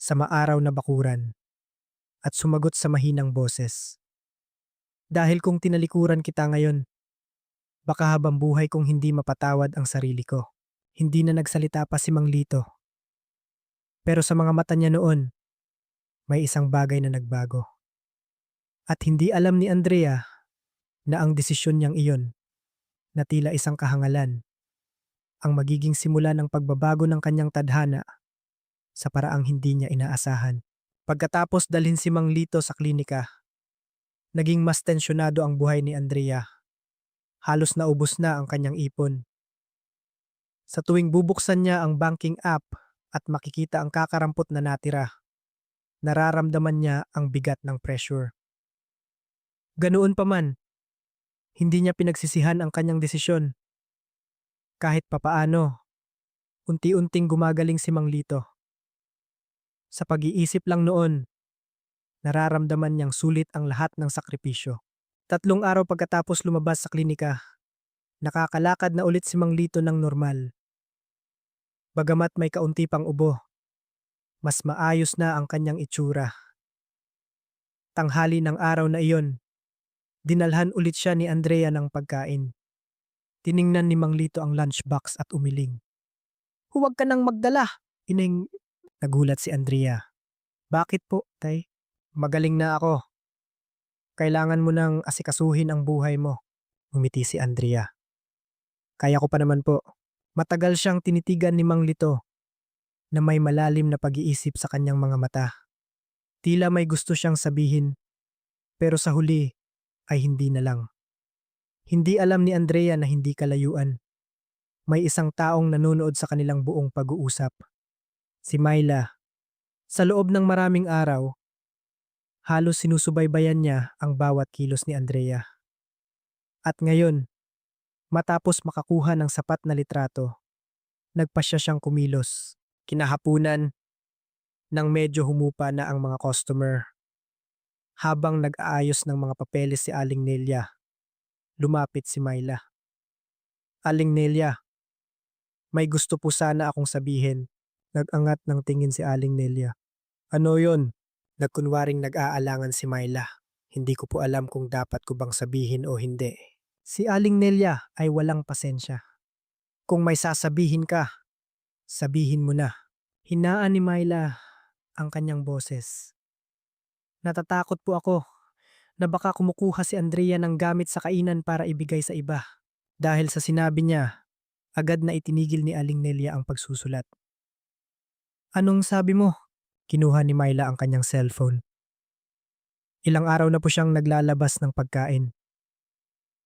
sa maaraw na bakuran, at sumagot sa mahinang boses. Dahil kung tinalikuran kita ngayon, baka habang buhay kong hindi mapatawad ang sarili ko. Hindi na nagsalita pa si Mang Lito. Pero sa mga mata niya noon, may isang bagay na nagbago. At hindi alam ni Andrea na ang desisyon niyang iyon, na tila isang kahangalan, ang magiging simula ng pagbabago ng kanyang tadhana sa paraang hindi niya inaasahan. Pagkatapos dalhin si Mang Lito sa klinika, naging mas tensyonado ang buhay ni Andrea. Halos naubos na ang kanyang ipon. Sa tuwing bubuksan niya ang banking app at makikita ang kakarampot na natira, nararamdaman niya ang bigat ng pressure. Ganoon pa man, hindi niya pinagsisihan ang kanyang desisyon. Kahit papaano, unti-unting gumagaling si Mang Lito. Sa pag-iisip lang noon, nararamdaman niyang sulit ang lahat ng sakripisyo. 3 araw pagkatapos lumabas sa klinika, Nakakalakad na ulit si Mang Lito ng normal. Bagamat may kaunti pang ubo, mas maayos na ang kanyang itsura. Tanghali ng araw na iyon, dinalhan ulit siya ni Andrea ng pagkain. Tiningnan ni Mang Lito ang lunchbox at umiling. Huwag ka nang magdala, ining... Nagulat si Andrea. Bakit po, tay? Magaling na ako. Kailangan mo nang asikasuhin ang buhay mo. Umiti si Andrea. Kaya ko pa naman po. Matagal siyang tinitigan ni Mang Lito na may malalim na pag-iisip sa kanyang mga mata. Tila may gusto siyang sabihin, pero sa huli ay hindi na lang. Hindi alam ni Andrea na hindi kalayuan. May isang taong nanonood sa kanilang buong pag-uusap. Si Myla. Sa loob ng maraming araw, halos sinusubaybayan niya ang bawat kilos ni Andrea. At ngayon, matapos makakuha ng sapat na litrato, nagpasya siyang kumilos. Kinahapunan, nang medyo humupa na ang mga customer. Habang nag-aayos ng mga papeles si Aling Nelia, lumapit si Myla. Aling Nelia, may gusto po sana akong sabihin. Nag-angat ng tingin si Aling Nelia. Ano yon? Nagkunwaring nag-aalangan si Myla. Hindi ko po alam kung dapat ko bang sabihin o hindi. Si Aling Nelia ay walang pasensya. Kung may sasabihin ka, sabihin mo na. Hinaan ni Myla ang kanyang boses. Natatakot po ako na baka kumukuha si Andrea ng gamit sa kainan para ibigay sa iba. Dahil sa sinabi niya, agad na itinigil ni Aling Nelia ang pagsusulat. Anong sabi mo? Kinuha ni Myla ang kanyang cellphone. Ilang araw na po siyang naglalabas ng pagkain.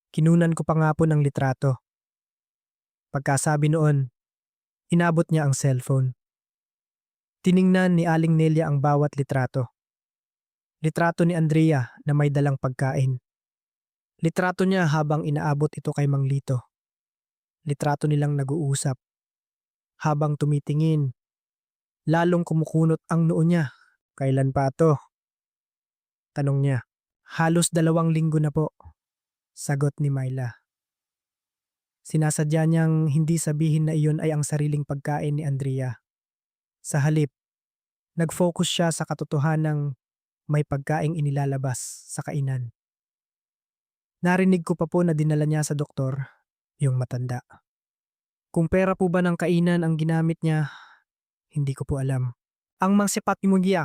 Kinunan ko pa nga po ng litrato. Pagkasabi noon, inabot niya ang cellphone. Tiningnan ni Aling Nelia ang bawat litrato. Litrato ni Andrea na may dalang pagkain. Litrato niya habang inaabot ito kay Mang Lito. Litrato nilang nag-uusap. Habang tumitingin, lalong kumukunot ang noo niya. Kailan pa to? Tanong niya. Halos 2 linggo na po. Sagot ni Myla. Sinasadya niyang hindi sabihin na iyon ay ang sariling pagkain ni Andrea. Sa halip, nag-focus siya sa katotohanang may pagkaing inilalabas sa kainan. Narinig ko pa po na dinala niya sa doktor, yung matanda. Kung pera po ba ng kainan ang ginamit niya, hindi ko po alam. Ang mga sipatimugya,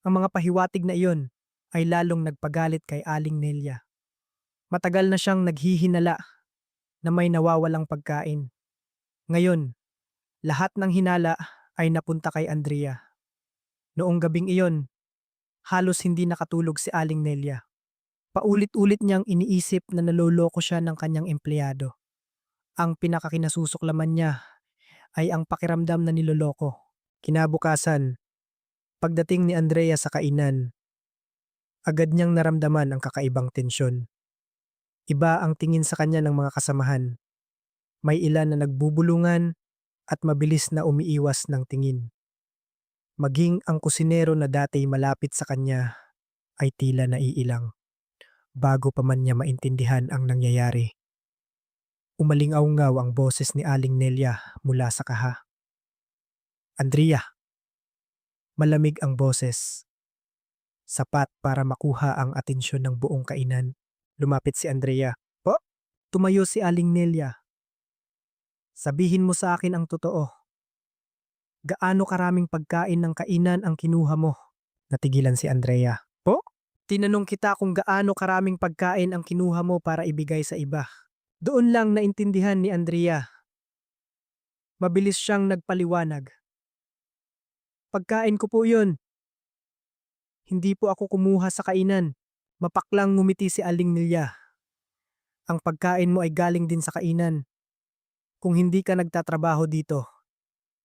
ang mga pahiwatig na iyon, ay lalong nagpagalit kay Aling Nelia. Matagal na siyang naghihinala na may nawawalang pagkain. Ngayon, lahat ng hinala ay napunta kay Andrea. Noong gabing iyon, halos hindi nakatulog si Aling Nelia. Paulit-ulit niyang iniisip na naloloko siya ng kanyang empleyado. Ang pinakakinasusuklaman niya ay ang pakiramdam na niloloko. Kinabukasan, pagdating ni Andrea sa kainan, agad niyang naramdaman ang kakaibang tensyon. Iba ang tingin sa kanya ng mga kasamahan. May ilan na nagbubulungan at mabilis na umiiwas ng tingin. Maging ang kusinero na dati malapit sa kanya ay tila naiilang. Bago pa man niya maintindihan ang nangyayari. Umalingaw-ngaw ang boses ni Aling Nelia mula sa kaha. Andrea. Malamig ang boses. Sapat para makuha ang atensyon ng buong kainan. Lumapit si Andrea. Po? Tumayo si Aling Nelia. Sabihin mo sa akin ang totoo. Gaano karaming pagkain ng kainan ang kinuha mo? Natigilan si Andrea. Po? Tinanong kita kung gaano karaming pagkain ang kinuha mo para ibigay sa iba. Doon lang naintindihan ni Andrea. Mabilis siyang nagpaliwanag. Pagkain ko po yun. Hindi po ako kumuha sa kainan. Mapaklang ngumiti si Aling Nelia. Ang pagkain mo ay galing din sa kainan. Kung hindi ka nagtatrabaho dito,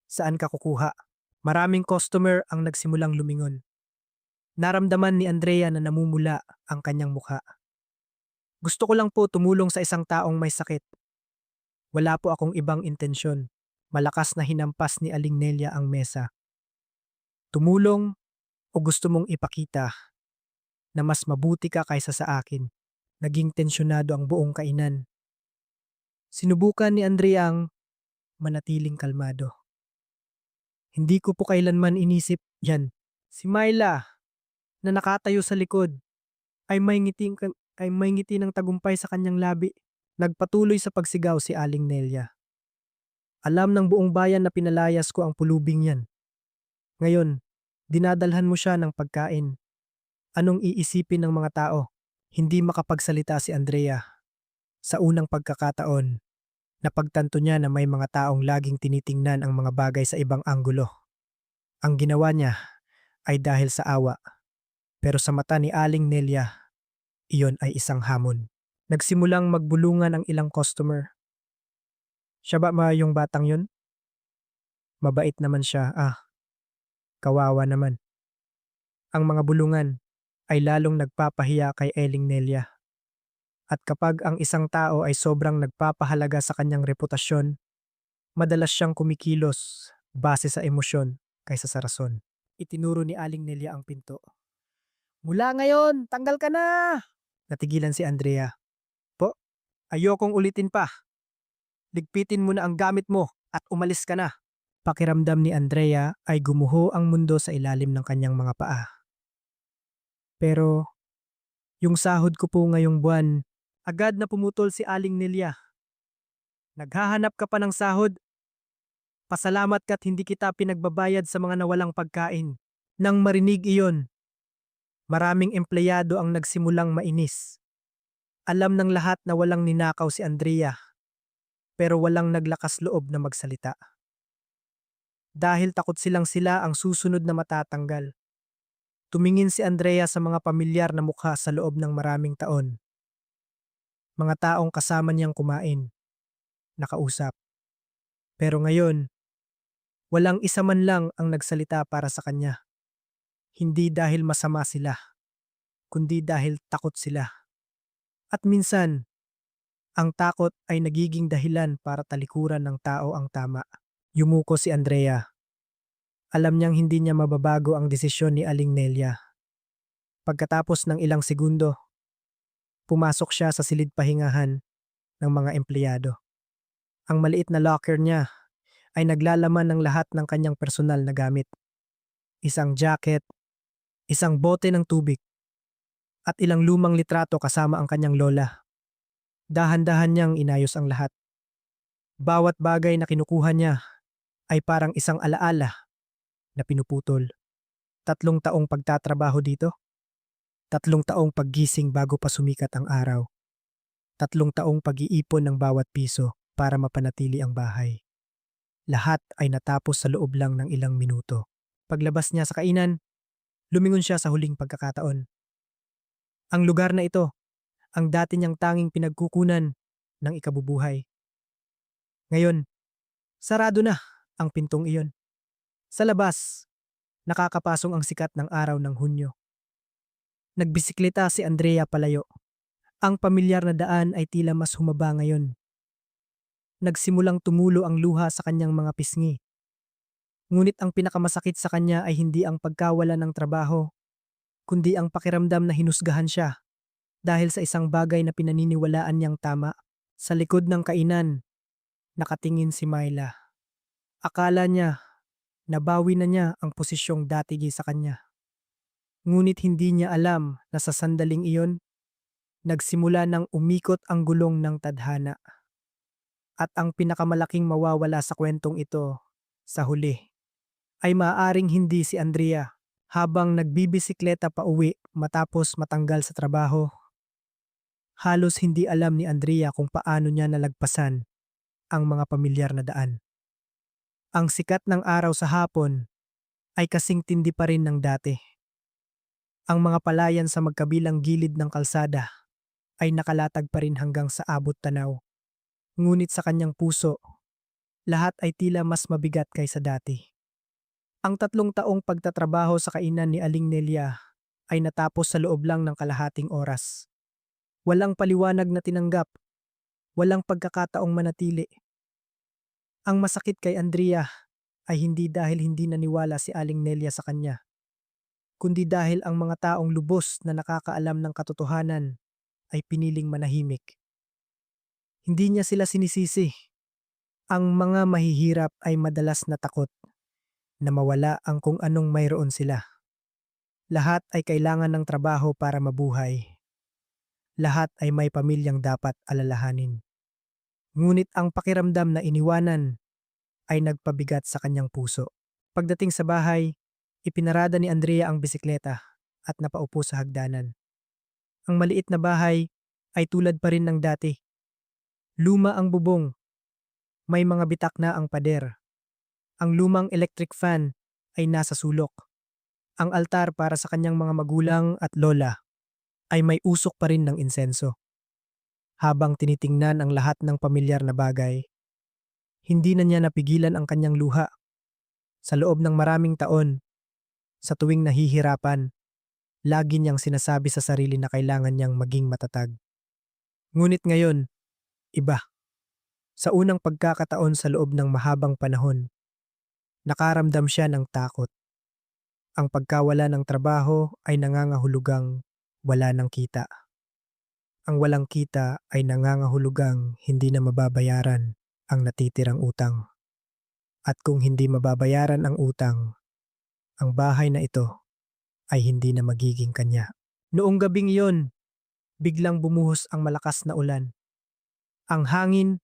saan ka kukuha? Maraming customer ang nagsimulang lumingon. Naramdaman ni Andrea na namumula ang kanyang mukha. Gusto ko lang po tumulong sa isang taong may sakit. Wala po akong ibang intensyon. Malakas na hinampas ni Aling Nelia ang mesa. Tumulong o gusto mong ipakita na mas mabuti ka kaysa sa akin? Naging tensyonado ang buong kainan. Sinubukan ni Andrea ang manatiling kalmado. Hindi ko po kailanman inisip yan. Si Myla na nakatayo sa likod ay may ngiti ng tagumpay sa kanyang labi. Nagpatuloy sa pagsigaw si Aling Nelia. Alam ng buong bayan na pinalayas ko ang pulubing yan. Ngayon, dinadalhan mo siya ng pagkain. Anong iisipin ng mga tao? Hindi makapagsalita si Andrea. Sa unang pagkakataon, napagtanto niya na may mga taong laging tinitingnan ang mga bagay sa ibang anggulo. Ang ginawa niya ay dahil sa awa. Pero sa mata ni Aling Nelia, iyon ay isang hamon. Nagsimulang magbulungan ang ilang customer. Siya ba yung batang yun? Mabait naman siya. Kawawa naman. Ang mga bulungan ay lalong nagpapahiya kay Aling Nelia. At kapag ang isang tao ay sobrang nagpapahalaga sa kanyang reputasyon, madalas siyang kumikilos base sa emosyon kaysa sa rason. Itinuro ni Aling Nelia ang pinto. Mula ngayon, tanggal ka na! Natigilan si Andrea. Po, ayokong ulitin pa. Ligpitin mo na ang gamit mo at umalis ka na. Pakiramdam ni Andrea ay gumuho ang mundo sa ilalim ng kanyang mga paa. Pero, yung sahod ko po ngayong buwan, agad na pumutol si Aling Nelia. Naghahanap ka pa ng sahod? Pasalamat ka't hindi kita pinagbabayad sa mga nawalang pagkain. Nang marinig iyon, maraming empleyado ang nagsimulang mainis. Alam ng lahat na walang ninakaw si Andrea, pero walang naglakas loob na magsalita. Dahil takot sila ang susunod na matatanggal. Tumingin si Andrea sa mga pamilyar na mukha sa loob ng maraming taon. Mga taong kasama niyang kumain, nakausap. Pero ngayon, walang isa man lang ang nagsalita para sa kanya. Hindi dahil masama sila, kundi dahil takot sila. At minsan, ang takot ay nagiging dahilan para talikuran ng tao ang tama. Yumuko si Andrea. Alam niyang hindi niya mababago ang desisyon ni Aling Nelia. Pagkatapos ng ilang segundo, pumasok siya sa silid pahingahan ng mga empleyado. Ang maliit na locker niya ay naglalaman ng lahat ng kanyang personal na gamit. Isang jacket, isang bote ng tubig, at ilang lumang litrato kasama ang kanyang lola. Dahan-dahan niyang inayos ang lahat. Bawat bagay na kinukuha niya ay parang isang alaala na pinuputol. 3 taong pagtatrabaho dito. 3 taong paggising bago pa sumikat ang araw. 3 taong pag-iipon ng bawat piso para mapanatili ang bahay. Lahat ay natapos sa loob lang ng ilang minuto. Paglabas niya sa kainan, lumingon siya sa huling pagkakataon. Ang lugar na ito, ang dati niyang tanging pinagkukunan ng ikabubuhay. Ngayon, sarado na ang pintong iyon. Sa labas, nakakapasong ang sikat ng araw ng Hunyo. Nagbisikleta si Andrea palayo. Ang pamilyar na daan ay tila mas humaba ngayon. Nagsimulang tumulo ang luha sa kanyang mga pisngi. Ngunit ang pinakamasakit sa kanya ay hindi ang pagkawala ng trabaho, kundi ang pakiramdam na hinusgahan siya dahil sa isang bagay na pinaniniwalaan niyang tama. Sa likod ng kainan, nakatingin si Myla. Akala niya, nabawi na niya ang posisyong datigi sa kanya. Ngunit hindi niya alam na sa sandaling iyon, nagsimula ng umikot ang gulong ng tadhana. At ang pinakamalaking mawawala sa kwentong ito, sa huli, ay maaaring hindi si Andrea. Habang nagbibisikleta pa uwi matapos matanggal sa trabaho, halos hindi alam ni Andrea kung paano niya nalagpasan ang mga pamilyar na daan. Ang sikat ng araw sa hapon ay kasing tindi pa rin ng dati. Ang mga palayan sa magkabilang gilid ng kalsada ay nakalatag pa rin hanggang sa abot tanaw. Ngunit sa kanyang puso, lahat ay tila mas mabigat kaysa dati. Ang 3 taong pagtatrabaho sa kainan ni Aling Nelia ay natapos sa loob lang ng kalahating oras. Walang paliwanag na tinanggap, walang pagkakataong manatili. Ang masakit kay Andrea ay hindi dahil hindi naniwala si Aling Nelia sa kanya, kundi dahil ang mga taong lubos na nakakaalam ng katotohanan ay piniling manahimik. Hindi niya sila sinisisi. Ang mga mahihirap ay madalas na takot na mawala ang kung anong mayroon sila. Lahat ay kailangan ng trabaho para mabuhay. Lahat ay may pamilyang dapat alalahanin. Ngunit ang pakiramdam na iniwanan ay nagpabigat sa kanyang puso. Pagdating sa bahay, ipinarada ni Andrea ang bisikleta at napaupo sa hagdanan. Ang maliit na bahay ay tulad pa rin ng dati. Luma ang bubong, may mga bitak na ang pader. Ang lumang electric fan ay nasa sulok. Ang altar para sa kanyang mga magulang at lola ay may usok pa rin ng insenso. Habang tinitingnan ang lahat ng pamilyar na bagay, hindi na niya napigilan ang kanyang luha. Sa loob ng maraming taon, sa tuwing nahihirapan, lagi niyang sinasabi sa sarili na kailangan niyang maging matatag. Ngunit ngayon, iba. Sa unang pagkakataon sa loob ng mahabang panahon, nakaramdam siya ng takot. Ang pagkawala ng trabaho ay nangangahulugang wala ng kita. Ang walang kita ay nangangahulugang hindi na mababayaran ang natitirang utang. At kung hindi mababayaran ang utang, ang bahay na ito ay hindi na magiging kanya. Noong gabing iyon, biglang bumuhos ang malakas na ulan. Ang hangin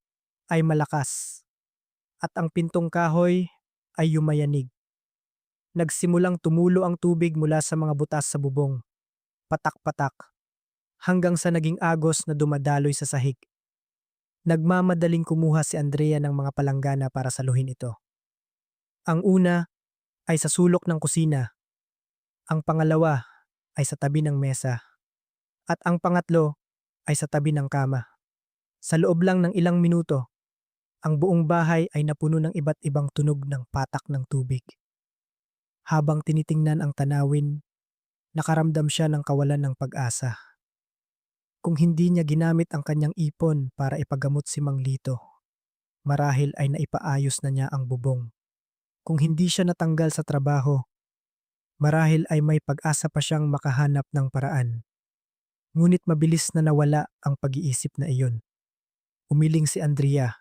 ay malakas at ang pintong kahoy ay yumayanig. Nagsimulang tumulo ang tubig mula sa mga butas sa bubong, patak-patak, hanggang sa naging agos na dumadaloy sa sahig. Nagmamadaling kumuha si Andrea ng mga palanggana para saluhin ito. Ang una ay sa sulok ng kusina, ang pangalawa ay sa tabi ng mesa, at ang pangatlo ay sa tabi ng kama. Sa loob lang ng ilang minuto, ang buong bahay ay napuno ng iba't ibang tunog ng patak ng tubig. Habang tinitingnan ang tanawin, nakaramdam siya ng kawalan ng pag-asa. Kung hindi niya ginamit ang kanyang ipon para ipagamot si Mang Lito, marahil ay naipaayos na niya ang bubong. Kung hindi siya natanggal sa trabaho, marahil ay may pag-asa pa siyang makahanap ng paraan. Ngunit mabilis na nawala ang pag-iisip na iyon. Umiling si Andrea.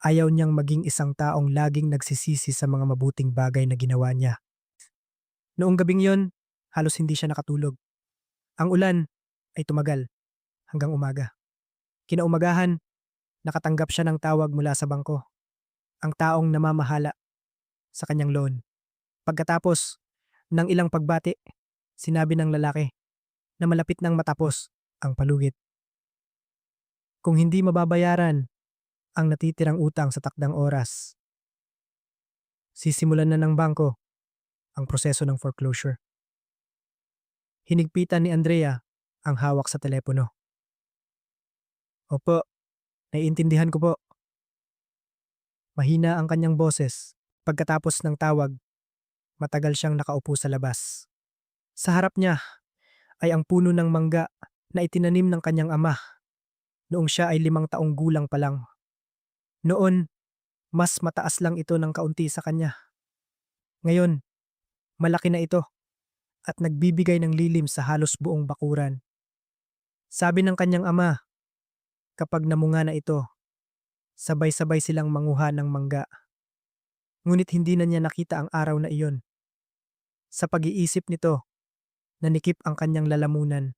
Ayaw niyang maging isang taong laging nagsisisi sa mga mabuting bagay na ginawa niya. Noong gabing yon, halos hindi siya nakatulog. Ang ulan ay tumagal hanggang umaga. Kinaumagahan, nakatanggap siya ng tawag mula sa bangko. Ang taong namamahala sa kanyang loan. Pagkatapos ng ilang pagbati, sinabi ng lalaki na malapit nang matapos ang palugit. Kung hindi mababayaran ang natitirang utang sa takdang oras, sisimulan na ng bangko ang proseso ng foreclosure. Hinigpitan ni Andrea ang hawak sa telepono. Opo, naiintindihan ko po. Mahina ang kanyang boses. Pagkatapos ng tawag, matagal siyang nakaupo sa labas. Sa harap niya ay ang puno ng mangga na itinanim ng kanyang ama noong siya ay 5 taong gulang pa lang. Noon, mas mataas lang ito ng kaunti sa kanya. Ngayon, malaki na ito at nagbibigay ng lilim sa halos buong bakuran. Sabi ng kanyang ama, kapag namunga na ito, sabay-sabay silang manguha ng mangga. Ngunit hindi na niya nakita ang araw na iyon. Sa pag-iisip nito, nanikip ang kanyang lalamunan.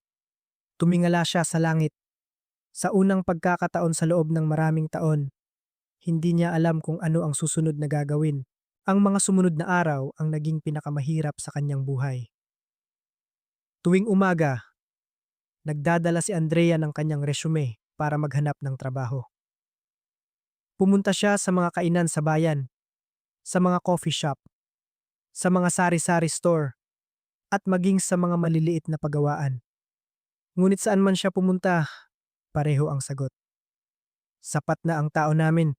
Tumingala siya sa langit. Sa unang pagkakataon sa loob ng maraming taon, hindi niya alam kung ano ang susunod na gagawin. Ang mga sumunod na araw ang naging pinakamahirap sa kanyang buhay. Tuwing umaga, nagdadala si Andrea ng kanyang resume para maghanap ng trabaho. Pumunta siya sa mga kainan sa bayan, sa mga coffee shop, sa mga sari-sari store, at maging sa mga maliliit na pagawaan. Ngunit saan man siya pumunta, pareho ang sagot. Sapat na ang tao namin.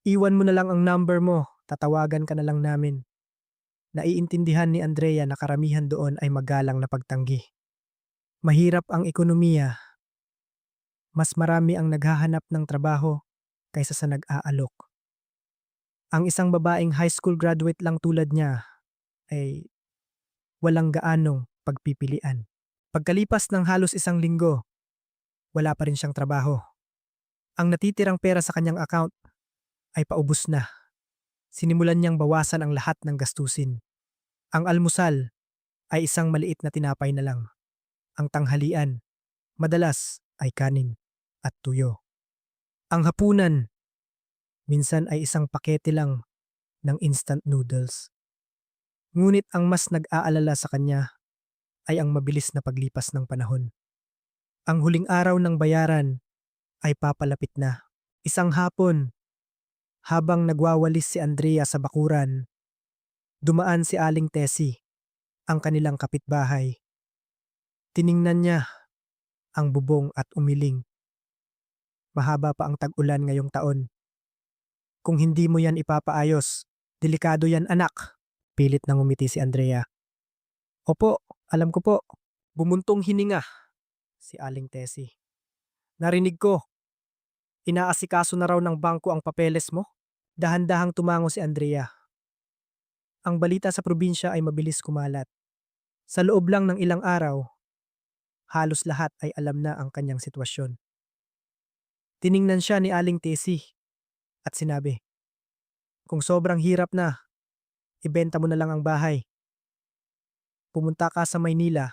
Iwan mo na lang ang number mo, tatawagan ka na lang namin. Naiintindihan ni Andrea na karamihan doon ay magalang na pagtanggi. Mahirap ang ekonomiya. Mas marami ang naghahanap ng trabaho kaysa sa nag-aalok. Ang isang babaeng high school graduate lang tulad niya ay walang gaanong pagpipilian. Pagkalipas ng halos 1 linggo, wala pa rin siyang trabaho. Ang natitirang pera sa kanyang account ay paubos na. Sinimulan niyang bawasan ang lahat ng gastusin. Ang almusal ay isang maliit na tinapay na lang. Ang tanghalian, madalas ay kanin at tuyo. Ang hapunan, minsan ay isang pakete lang ng instant noodles. Ngunit ang mas nag-aalala sa kanya ay ang mabilis na paglipas ng panahon. Ang huling araw ng bayaran ay papalapit na. Isang hapon, habang nagwawalis si Andrea sa bakuran, dumaan si Aling Tessie, ang kanilang kapitbahay. Tiningnan niya ang bubong at umiling. Mahaba pa ang tag-ulan ngayong taon. Kung hindi mo yan ipapaayos, delikado yan anak. Pilit nang umiti si Andrea. Opo, alam ko po. Bumuntong hininga si Aling Tessie. Narinig ko, inaasikaso na raw ng bangko ang papeles mo? Dahan-dahang tumango si Andrea. Ang balita sa probinsya ay mabilis kumalat. Sa loob lang ng ilang araw, halos lahat ay alam na ang kanyang sitwasyon. Tiningnan siya ni Aling Tessie at sinabi, kung sobrang hirap na, ibenta mo na lang ang bahay. Pumunta ka sa Maynila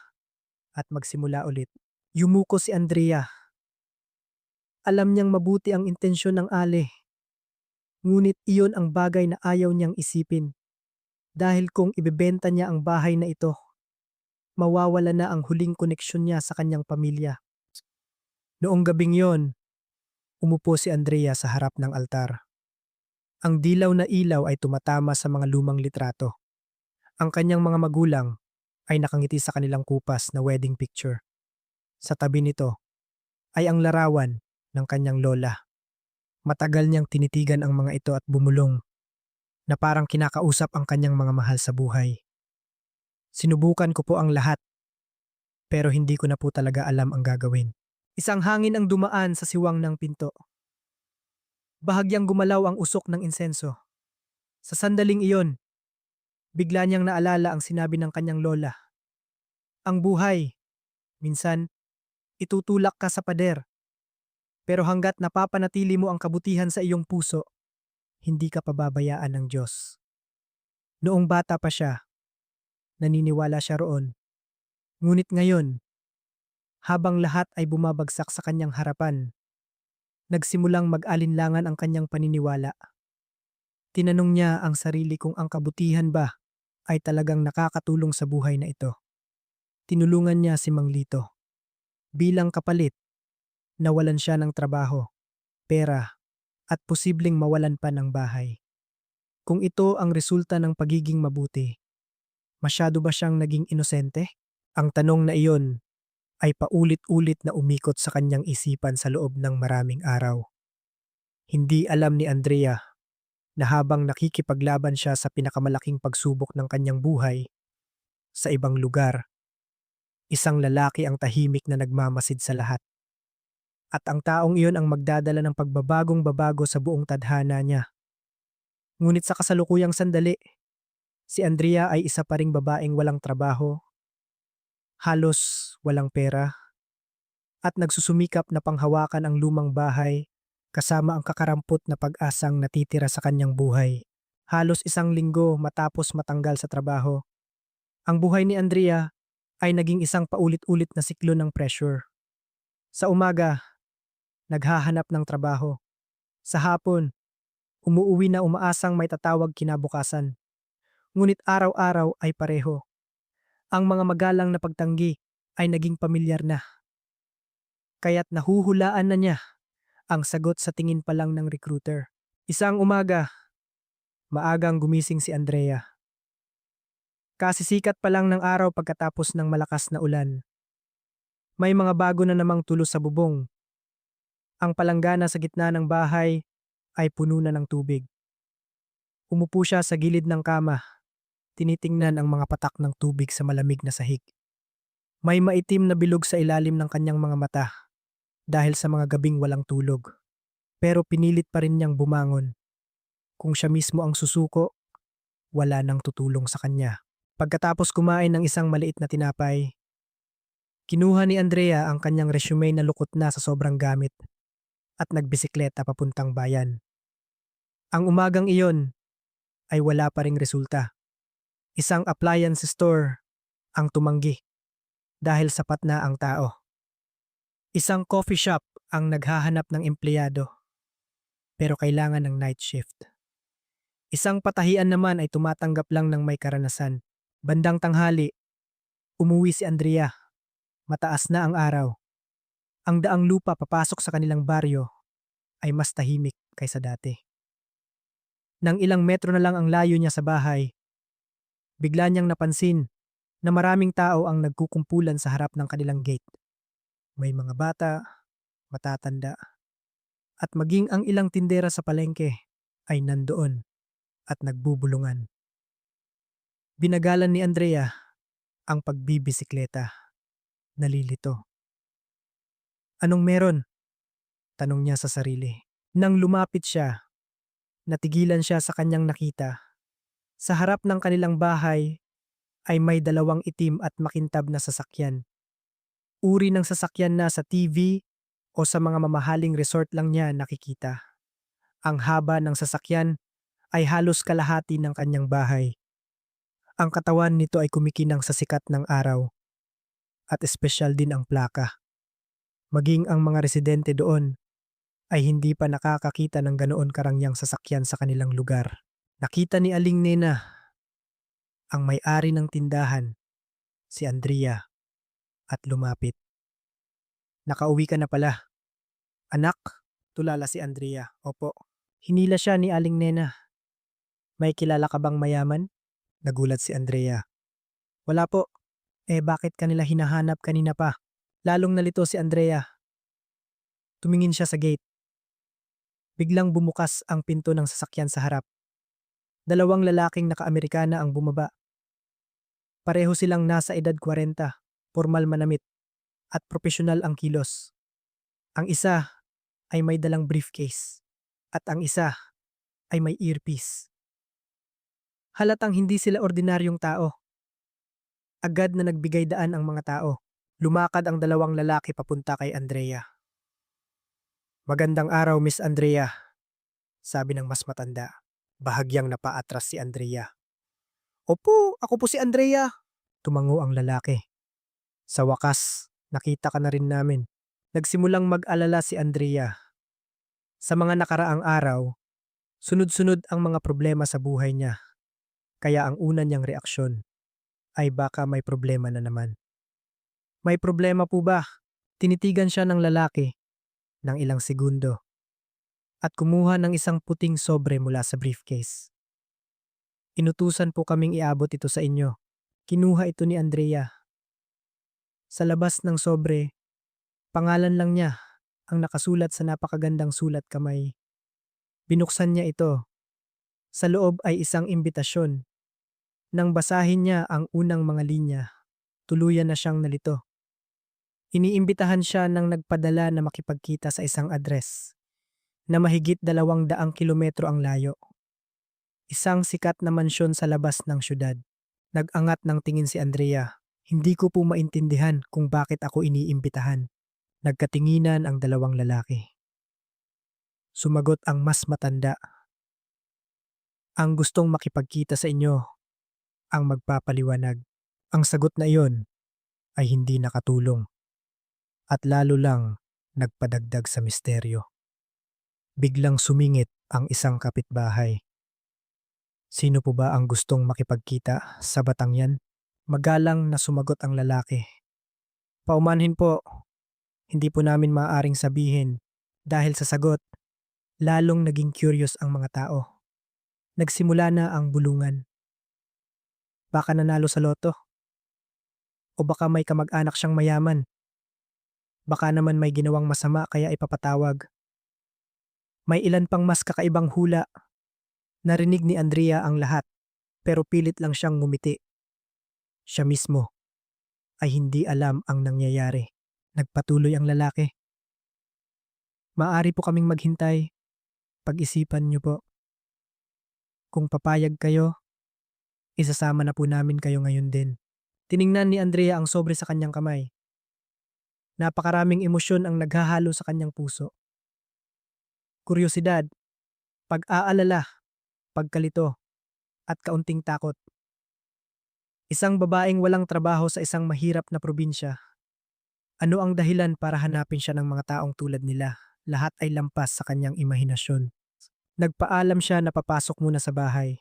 at magsimula ulit. Yumuko si Andrea. Alam niyang mabuti ang intensyon ng Ale. Ngunit iyon ang bagay na ayaw niyang isipin. Dahil kung ibebenta niya ang bahay na ito, mawawala na ang huling koneksyon niya sa kanyang pamilya. Noong gabing yon, umupo si Andrea sa harap ng altar. Ang dilaw na ilaw ay tumatama sa mga lumang litrato. Ang kanyang mga magulang ay nakangiti sa kanilang kupas na wedding picture. Sa tabi nito ay ang larawan ng kanyang lola. Matagal niyang tinitigan ang mga ito at bumulong na parang kinakausap ang kanyang mga mahal sa buhay. Sinubukan ko po ang lahat, pero hindi ko na po talaga alam ang gagawin. Isang hangin ang dumaan sa siwang ng pinto. Bahagyang gumalaw ang usok ng insenso. Sa sandaling iyon, bigla niyang naalala ang sinabi ng kanyang lola. Ang buhay, minsan, itutulak ka sa pader. Pero hanggat napapanatili mo ang kabutihan sa iyong puso, hindi ka pababayaan ng Diyos. Noong bata pa siya, naniniwala siya roon. Ngunit ngayon, habang lahat ay bumabagsak sa kanyang harapan, nagsimulang mag-alinlangan ang kanyang paniniwala. Tinanong niya ang sarili kung ang kabutihan ba ay talagang nakakatulong sa buhay na ito. Tinulungan niya si Mang Lito. Bilang kapalit, nawalan siya ng trabaho, pera, at posibleng mawalan pa ng bahay. Kung ito ang resulta ng pagiging mabuti, masyado ba siyang naging inosente? Ang tanong na iyon ay paulit-ulit na umikot sa kanyang isipan sa loob ng maraming araw. Hindi alam ni Andrea na habang nakikipaglaban siya sa pinakamalaking pagsubok ng kanyang buhay, sa ibang lugar, isang lalaki ang tahimik na nagmamasid sa lahat. At ang taong iyon ang magdadala ng pagbabagong babago sa buong tadhana niya. Ngunit sa kasalukuyang sandali, si Andrea ay isa pa ring babaeng walang trabaho, halos walang pera, at nagsusumikap na panghawakan ang lumang bahay kasama ang kakarampot na pag-asang natitira sa kanyang buhay. Halos isang linggo matapos matanggal sa trabaho, ang buhay ni Andrea ay naging isang paulit-ulit na siklo ng pressure. Sa umaga, naghahanap ng trabaho. Sa hapon, umuuwi na umaasang may tatawag kinabukasan. Ngunit araw-araw ay pareho. Ang mga magalang na pagtanggi ay naging pamilyar na. Kaya't nahuhulaan na niya ang sagot sa tingin pa lang ng recruiter. Isang umaga, maagang gumising si Andrea. Kasisikat pa lang ng araw pagkatapos ng malakas na ulan. May mga bago na namang tulo sa bubong. Ang palanggana sa gitna ng bahay ay puno na ng tubig. Umupo siya sa gilid ng kama, tinitingnan ang mga patak ng tubig sa malamig na sahig. May maitim na bilog sa ilalim ng kanyang mga mata dahil sa mga gabing walang tulog. Pero pinilit pa rin niyang bumangon. Kung siya mismo ang susuko, wala nang tutulong sa kanya. Pagkatapos kumain ng isang maliit na tinapay, kinuha ni Andrea ang kanyang resume na lukot na sa sobrang gamit. at nagbisikleta papuntang bayan. Ang umagang iyon ay wala pa ring resulta. Isang appliance store ang tumanggi dahil sapat na ang tao. Isang coffee shop ang naghahanap ng empleyado pero kailangan ng night shift. Isang patahian naman ay tumatanggap lang ng may karanasan. Bandang tanghali, umuwi si Andrea. Mataas na ang araw. Ang daang lupa papasok sa kanilang baryo ay mas tahimik kaysa dati. Nang ilang metro na lang ang layo niya sa bahay, bigla niyang napansin na maraming tao ang nagkukumpulan sa harap ng kanilang gate. May mga bata, matatanda, at maging ang ilang tindera sa palengke ay nandoon at nagbubulungan. Binagalan ni Andrea ang pagbibisikleta. Nalilito. Anong meron? Tanong niya sa sarili. Nang lumapit siya, natigilan siya sa kanyang nakita. Sa harap ng kanilang bahay ay may dalawang itim at makintab na sasakyan. Uri ng sasakyan na sa TV o sa mga mamahaling resort lang niya nakikita. Ang haba ng sasakyan ay halos kalahati ng kanyang bahay. Ang katawan nito ay kumikinang sa sikat ng araw at espesyal din ang plaka. Maging ang mga residente doon ay hindi pa nakakakita ng ganoon karangyang sasakyan sa kanilang lugar. Nakita ni Aling Nena, ang may-ari ng tindahan, si Andrea, at lumapit. Nakauwi ka na pala. Anak, tulala si Andrea. Opo. Hinila siya ni Aling Nena. May kilala ka bang mayaman? Nagulat si Andrea. Wala po. Bakit kanila hinahanap kanina pa? Lalong nalito si Andrea. Tumingin siya sa gate. Biglang bumukas ang pinto ng sasakyan sa harap. Dalawang lalaking naka-Amerikana ang bumaba. Pareho silang nasa edad 40, formal manamit, at profesional ang kilos. Ang isa ay may dalang briefcase, at ang isa ay may earpiece. Halatang hindi sila ordinaryong tao. Agad na nagbigay daan ang mga tao. Lumakad ang dalawang lalaki papunta kay Andrea. Magandang araw, Miss Andrea, sabi ng mas matanda. Bahagyang napaatras si Andrea. Opo, ako po si Andrea, tumango ang lalaki. Sa wakas, nakita ka na rin namin. Nagsimulang mag-alala si Andrea. Sa mga nakaraang araw, sunod-sunod ang mga problema sa buhay niya. Kaya ang una niyang reaksyon ay baka may problema na naman. May problema po ba? Tinitigan siya ng lalaki ng ilang segundo at kumuha ng isang puting sobre mula sa briefcase. Inutusan po kaming iabot ito sa inyo. Kinuha ito ni Andrea. Sa labas ng sobre, pangalan lang niya ang nakasulat sa napakagandang sulat kamay. Binuksan niya ito. Sa loob ay isang imbitasyon. Nang basahin niya ang unang mga linya, tuluyan na siyang nalito. Iniimbitahan siya ng nagpadala na makipagkita sa isang address na mahigit 200 kilometro ang layo. Isang sikat na mansyon sa labas ng syudad. Nag-angat ng tingin si Andrea. Hindi ko po maintindihan kung bakit ako iniimbitahan. Nagkatinginan ang dalawang lalaki. Sumagot ang mas matanda. Ang gustong makipagkita sa inyo ang magpapaliwanag. Ang sagot na iyon ay hindi nakatulong at lalo lang nagpadagdag sa misteryo. Biglang sumingit ang isang kapitbahay. Sino po ba ang gustong makipagkita sa batang yan? Magalang na sumagot ang lalaki. Paumanhin po, hindi po namin maaaring sabihin dahil sa sagot, lalong naging curious ang mga tao. Nagsimula na ang bulungan. Baka nanalo sa loto. O baka may kamag-anak siyang mayaman. Baka naman may ginawang masama kaya ipapatawag. May ilan pang mas kakaibang hula. Narinig ni Andrea ang lahat pero pilit lang siyang ngumiti. Siya mismo ay hindi alam ang nangyayari. Nagpatuloy ang lalaki. Maaari po kaming maghintay. Pag-isipan niyo po. Kung papayag kayo, isasama na po namin kayo ngayon din. Tiningnan ni Andrea ang sobre sa kanyang kamay. Napakaraming emosyon ang naghahalo sa kanyang puso. kuryosidad, pag-aalala, pagkalito, at kaunting takot. Isang babaeng walang trabaho sa isang mahirap na probinsya. Ano ang dahilan para hanapin siya ng mga taong tulad nila? Lahat ay lampas sa kanyang imahinasyon. Nagpaalam siya na papasok muna sa bahay.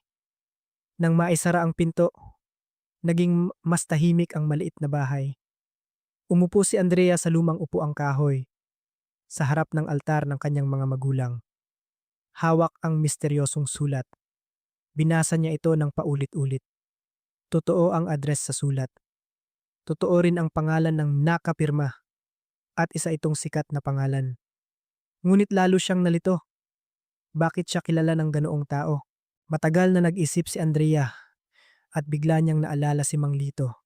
Nang maisara ang pinto, naging mas tahimik ang maliit na bahay. Umupo si Andrea sa lumang upuang kahoy, sa harap ng altar ng kanyang mga magulang. Hawak ang misteryosong sulat. Binasa niya ito ng paulit-ulit. Totoo ang address sa sulat. Totoo rin ang pangalan ng nakapirma at isa itong sikat na pangalan. Ngunit lalo siyang nalito. Bakit siya kilala ng ganoong tao? Matagal na nag-isip si Andrea at bigla niyang naalala si Mang Lito.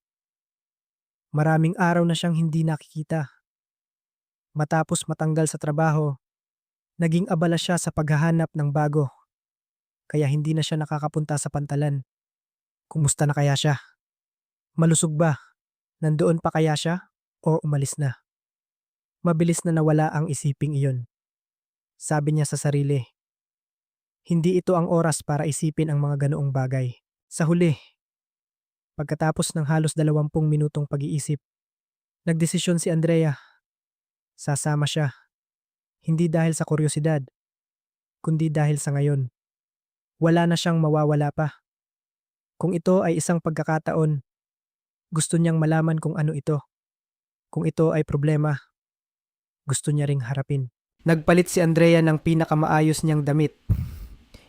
Maraming araw na siyang hindi nakikita. Matapos matanggal sa trabaho, naging abala siya sa paghahanap ng bago. Kaya hindi na siya nakakapunta sa pantalan. Kumusta na kaya siya? Malusog ba? Nandoon pa kaya siya? O umalis na? Mabilis na nawala ang isiping iyon. Sabi niya sa sarili, hindi ito ang oras para isipin ang mga ganoong bagay. Sa huli, pagkatapos ng halos 20 minutong pag-iisip, nagdesisyon si Andrea. Sasama siya. Hindi dahil sa kuryosidad, kundi dahil sa ngayon. Wala na siyang mawawala pa. Kung ito ay isang pagkakataon, gusto niyang malaman kung ano ito. Kung ito ay problema, gusto niya ring harapin. Nagpalit si Andrea ng pinakamaayos niyang damit.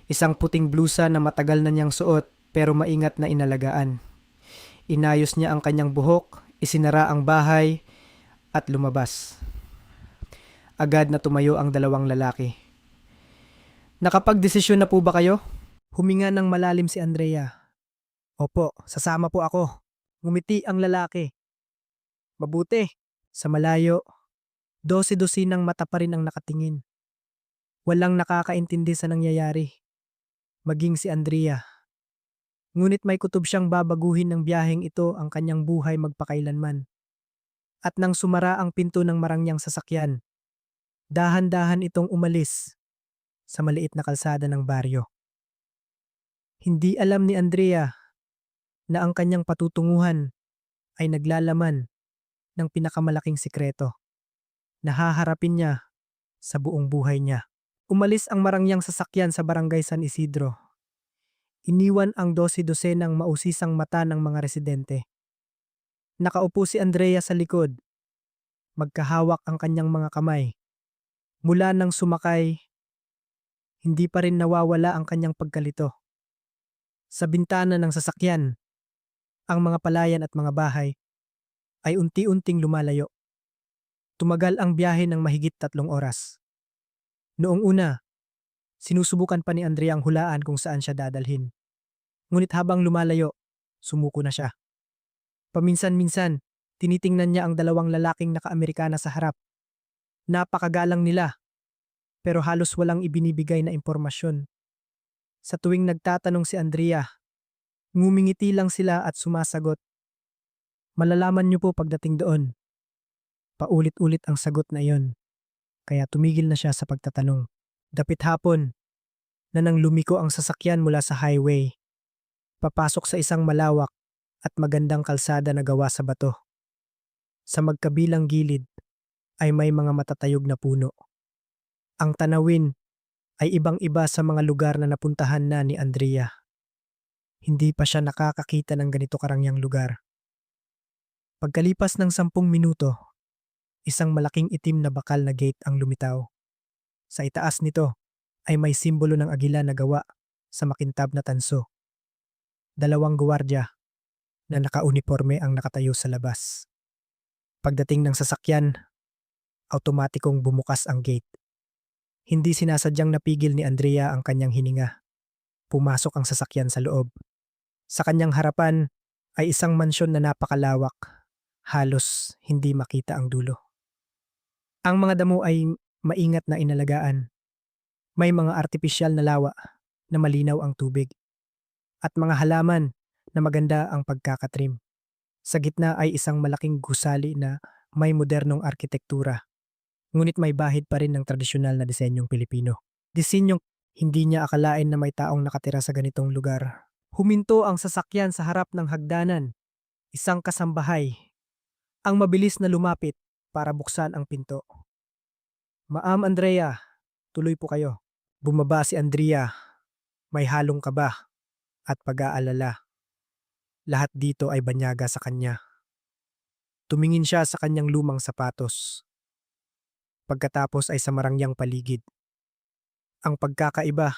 Isang puting blusa na matagal na niyang suot pero maingat na inalagaan. Inayos niya ang kanyang buhok, isinara ang bahay at lumabas. Agad na tumayo ang dalawang lalaki. Nakapagdesisyon na po ba kayo? Huminga ng malalim si Andrea. Opo, sasama po ako. Ngumiti ang lalaki. Mabuti. Sa malayo, 12-dosinang mata pa rin ang nakatingin. Walang nakakaintindi sa nangyayari. Maging si Andrea. Ngunit may kutob siyang babaguhin ng biyaheng ito ang kanyang buhay magpakailanman. At nang sumara ang pinto ng marangyang sasakyan, dahan-dahan itong umalis sa maliit na kalsada ng baryo. Hindi alam ni Andrea na ang kanyang patutunguhan ay naglalaman ng pinakamalaking sikreto na haharapin niya sa buong buhay niya. Umalis ang marangyang sasakyan sa barangay San Isidro. Iniwan ang 12-dosenang mausisang mata ng mga residente. Nakaupo si Andrea sa likod. Magkahawak ang kanyang mga kamay. Mula nang sumakay, hindi pa rin nawawala ang kanyang pagkalito. Sa bintana ng sasakyan, ang mga palayan at mga bahay ay unti-unting lumalayo. Tumagal ang biyahe ng mahigit 3 oras. Noong una, sinusubukan pa ni Andrea ang hulaan kung saan siya dadalhin. Ngunit habang lumalayo, sumuko na siya. Paminsan-minsan, tinitingnan niya ang dalawang lalaking naka-Amerikana sa harap. Napakagalang nila, pero halos walang ibinibigay na impormasyon. Sa tuwing nagtatanong si Andrea, ngumingiti lang sila at sumasagot. Malalaman niyo po pagdating doon. Paulit-ulit ang sagot na iyon, kaya tumigil na siya sa pagtatanong. Dapit hapon, na nang lumiko ang sasakyan mula sa highway, papasok sa isang malawak at magandang kalsada na gawa sa bato. Sa magkabilang gilid ay may mga matatayog na puno. Ang tanawin ay ibang-iba sa mga lugar na napuntahan na ni Andrea. Hindi pa siya nakakakita ng ganito karangyang lugar. Pagkalipas ng 10 minuto, isang malaking itim na bakal na gate ang lumitaw. Sa itaas nito ay may simbolo ng agila na gawa sa makintab na tanso. 2 gwardiya na nakauniforme ang nakatayo sa labas. Pagdating ng sasakyan, automatikong bumukas ang gate. Hindi sinasadyang napigil ni Andrea ang kanyang hininga. Pumasok ang sasakyan sa loob. Sa kanyang harapan ay isang mansyon na napakalawak. Halos hindi makita ang dulo. Ang mga damo ay maingat na inalagaan. May mga artipisyal na lawa na malinaw ang tubig. At mga halaman na maganda ang pagkakatrim. Sa gitna ay isang malaking gusali na may modernong arkitektura. Ngunit may bahid pa rin ng tradisyonal na disenyong Pilipino. Disinyong hindi niya akalain na may taong nakatira sa ganitong lugar. Huminto ang sasakyan sa harap ng hagdanan. Isang kasambahay ang mabilis na lumapit para buksan ang pinto. Ma'am Andrea, tuloy po kayo. Bumaba si Andrea. May halong kaba at pag-aalala. Lahat dito ay banyaga sa kanya. Tumingin siya sa kanyang lumang sapatos. Pagkatapos ay sa marangyang paligid. Ang pagkakaiba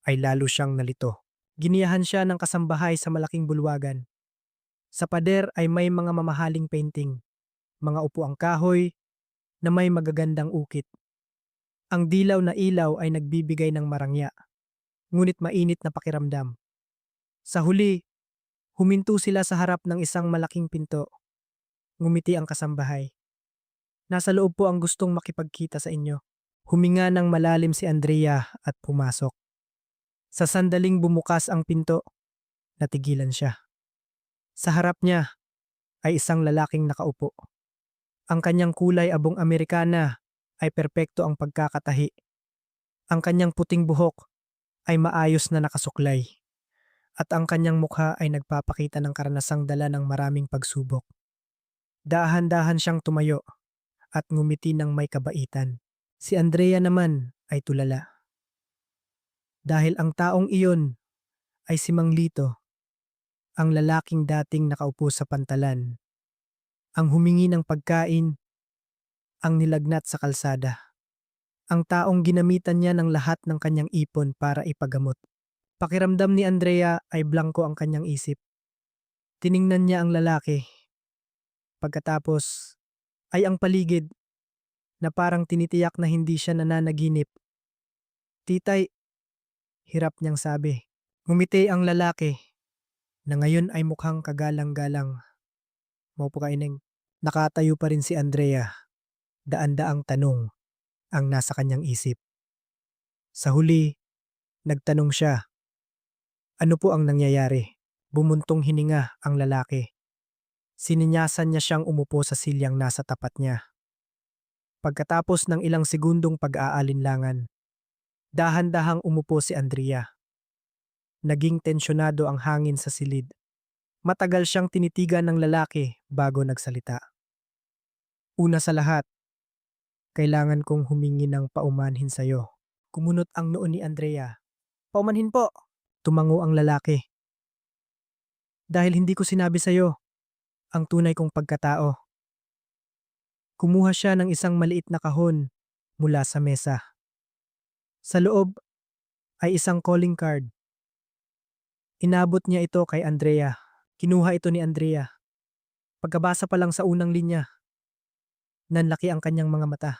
ay lalo siyang nalito. Giniyahan siya ng kasambahay sa malaking bulwagan. Sa pader ay may mga mamahaling painting, mga upuang kahoy na may magagandang ukit. Ang dilaw na ilaw ay nagbibigay ng marangya, ngunit mainit na pakiramdam. Sa huli, huminto sila sa harap ng isang malaking pinto. Ngumiti ang kasambahay. Nasa loob po ang gustong makipagkita sa inyo. Huminga ng malalim si Andrea at pumasok. Sa sandaling bumukas ang pinto, natigilan siya. Sa harap niya ay isang lalaking nakaupo. Ang kanyang kulay abong Amerikana ay perpekto ang pagkakatahi. Ang kanyang puting buhok ay maayos na nakasuklay. At ang kanyang mukha ay nagpapakita ng karanasang dala ng maraming pagsubok. Dahan-dahan siyang tumayo at ngumiti ng may kabaitan. Si Andrea naman ay tulala. Dahil ang taong iyon ay si Mang Lito, ang lalaking dating nakaupo sa pantalan, ang humingi ng pagkain, ang nilagnat sa kalsada, ang taong ginamitan niya ng lahat ng kanyang ipon para ipagamot. Pakiramdam ni Andrea ay blanko ang kanyang isip. Tiningnan niya ang lalaki. Pagkatapos ay ang paligid na parang tinitiyak na hindi siya nananaginip. Titay, hirap niyang sabi. Ngumiti ang lalaki na ngayon ay mukhang kagalang-galang. Maupo ka ineng. Nakatayo pa rin si Andrea. Daan-daang tanong ang nasa kanyang isip. Sa huli, nagtanong siya. Ano po ang nangyayari? Bumuntong hininga ang lalaki. Sininyasan niya siyang umupo sa silyang nasa tapat niya. Pagkatapos ng ilang segundong pag-aalinlangan, dahan-dahang umupo si Andrea. Naging tensyonado ang hangin sa silid. Matagal siyang tinitigan ng lalaki bago nagsalita. Una sa lahat, kailangan kong humingi ng paumanhin sa'yo. Kumunot ang noo ni Andrea. Paumanhin po! Tumango ang lalaki. Dahil hindi ko sinabi sa'yo ang tunay kong pagkatao. Kumuha siya ng isang maliit na kahon mula sa mesa. Sa loob ay isang calling card. Inabot niya ito kay Andrea. Kinuha ito ni Andrea. Pagkabasa pa lang sa unang linya, nanlaki ang kanyang mga mata.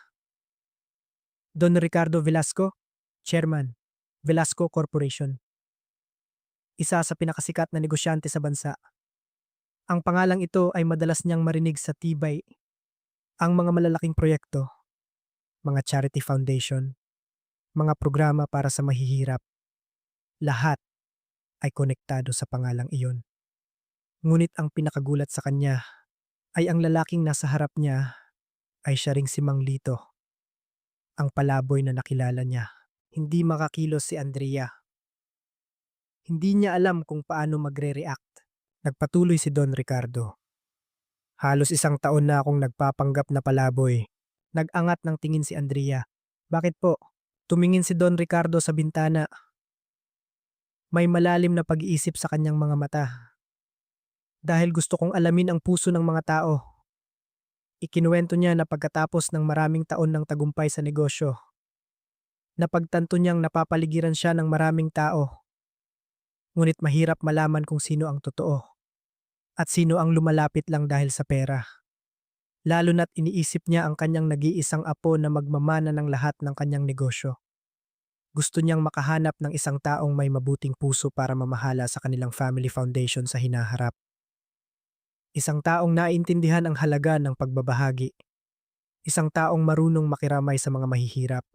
Don Ricardo Velasco, Chairman, Velasco Corporation. Isa sa pinakasikat na negosyante sa bansa. Ang pangalang ito ay madalas niyang marinig sa tibay. Ang mga malalaking proyekto, mga charity foundation, mga programa para sa mahihirap, lahat ay konektado sa pangalang iyon. Ngunit ang pinakagulat sa kanya ay ang lalaking nasa harap niya ay siya ring si Mang Lito, ang palaboy na nakilala niya. Hindi makakilos si Andrea. Hindi niya alam kung paano magre-react. Nagpatuloy si Don Ricardo. Halos 1 taon na akong nagpapanggap na palaboy. Nag-angat ng tingin si Andrea. Bakit po? Tumingin si Don Ricardo sa bintana. May malalim na pag-iisip sa kanyang mga mata. Dahil gusto kong alamin ang puso ng mga tao. Ikinuwento niya na pagkatapos ng maraming taon ng tagumpay sa negosyo, napagtanto niyang napapaligiran siya ng maraming tao. Ngunit mahirap malaman kung sino ang totoo at sino ang lumalapit lang dahil sa pera. Lalo na't iniisip niya ang kanyang nag-iisang apo na magmamana ng lahat ng kanyang negosyo. Gusto niyang makahanap ng isang taong may mabuting puso para mamahala sa kanilang family foundation sa hinaharap. Isang taong naiintindihan ang halaga ng pagbabahagi. Isang taong marunong makiramay sa mga mahihirap.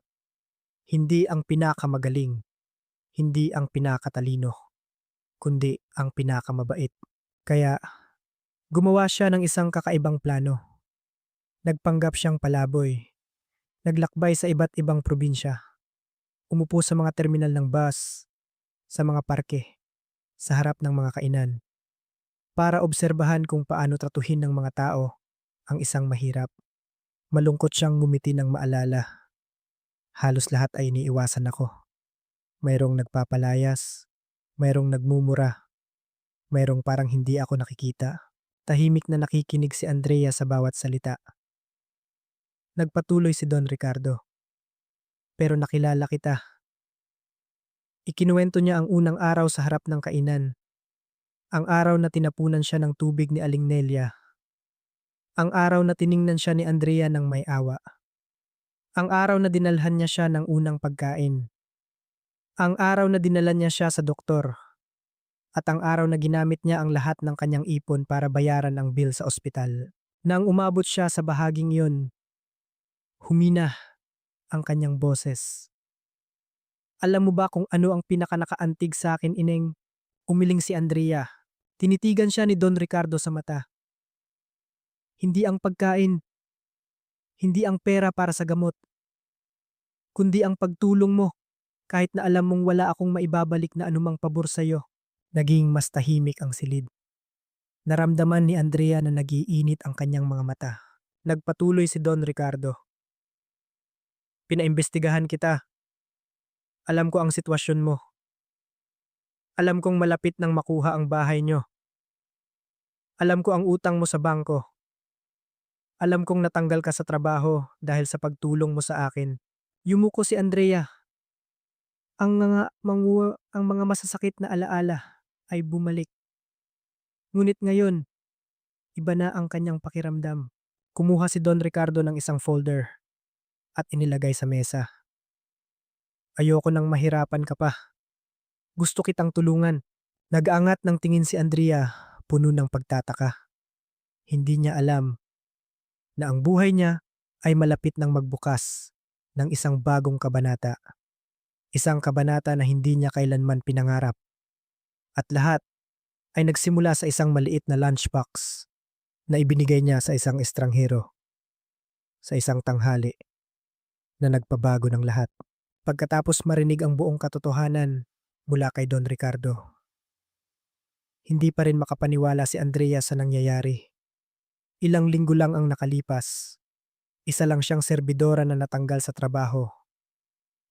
Hindi ang pinakamagaling, hindi ang pinakatalino, kundi ang pinakamabait. Kaya, gumawa siya ng isang kakaibang plano. Nagpanggap siyang palaboy. Naglakbay sa iba't ibang probinsya. Umupo sa mga terminal ng bus, sa mga parke, sa harap ng mga kainan, para obserbahan kung paano tratuhin ng mga tao ang isang mahirap. Malungkot siyang ngumiti ng maalala. Halos lahat ay iniiwasan ako. Mayroong nagpapalayas, mayroong nagmumura, mayroong parang hindi ako nakikita. Tahimik na nakikinig si Andrea sa bawat salita. Nagpatuloy si Don Ricardo. Pero nakilala kita. Ikinuwento niya ang unang araw sa harap ng kainan. Ang araw na tinapunan siya ng tubig ni Aling Nelia. Ang araw na tiningnan siya ni Andrea ng may awa. Ang araw na dinalhan niya siya ng unang pagkain. Ang araw na dinala niya siya sa doktor. At ang araw na ginamit niya ang lahat ng kanyang ipon para bayaran ang bill sa ospital. Nang umabot siya sa bahaging yun, humina ang kanyang boses. Alam mo ba kung ano ang pinakanakaantig sa akin, Ineng? Umiling si Andrea. Tinitigan siya ni Don Ricardo sa mata. Hindi ang pagkain, hindi ang pera para sa gamot, kundi ang pagtulong mo kahit na alam mong wala akong maibabalik na anumang pabor sa'yo. Naging mas tahimik ang silid. Naramdaman ni Andrea na nagiinit ang kanyang mga mata. Nagpatuloy si Don Ricardo. Pinaimbestigahan kita. Alam ko ang sitwasyon mo. Alam kong malapit nang makuha ang bahay nyo. Alam ko ang utang mo sa bangko. Alam kong natanggal ka sa trabaho dahil sa pagtulong mo sa akin. Yumuko si Andrea. Ang mga masasakit na alaala ay bumalik. Ngunit ngayon, iba na ang kanyang pakiramdam. Kumuha si Don Ricardo ng isang folder at inilagay sa mesa. Ayoko nang mahirapan ka pa. Gusto kitang tulungan. Nag-angat ng tingin si Andrea, puno ng pagtataka. Hindi niya alam na ang buhay niya ay malapit ng magbukas ng isang bagong kabanata. Isang kabanata na hindi niya kailanman pinangarap. At lahat ay nagsimula sa isang maliit na lunchbox na ibinigay niya sa isang estranghero sa isang tanghali na nagpabago ng lahat. Pagkatapos marinig ang buong katotohanan mula kay Don Ricardo, hindi pa rin makapaniwala si Andrea sa nangyayari. Ilang linggo lang ang nakalipas. Isa lang siyang serbidora na natanggal sa trabaho.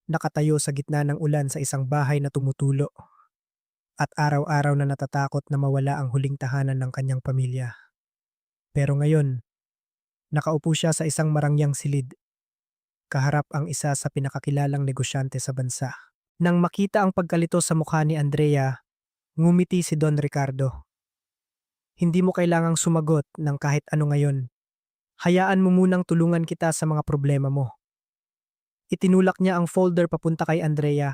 Nakatayo sa gitna ng ulan sa isang bahay na tumutulo. At araw-araw na natatakot na mawala ang huling tahanan ng kanyang pamilya. Pero ngayon, nakaupo siya sa isang marangyang silid. Kaharap ang isa sa pinakakilalang negosyante sa bansa. Nang makita ang pagkalito sa mukha ni Andrea, ngumiti si Don Ricardo. Hindi mo kailangang sumagot ng kahit ano ngayon. Hayaan mo munang tulungan kita sa mga problema mo. Itinulak niya ang folder papunta kay Andrea.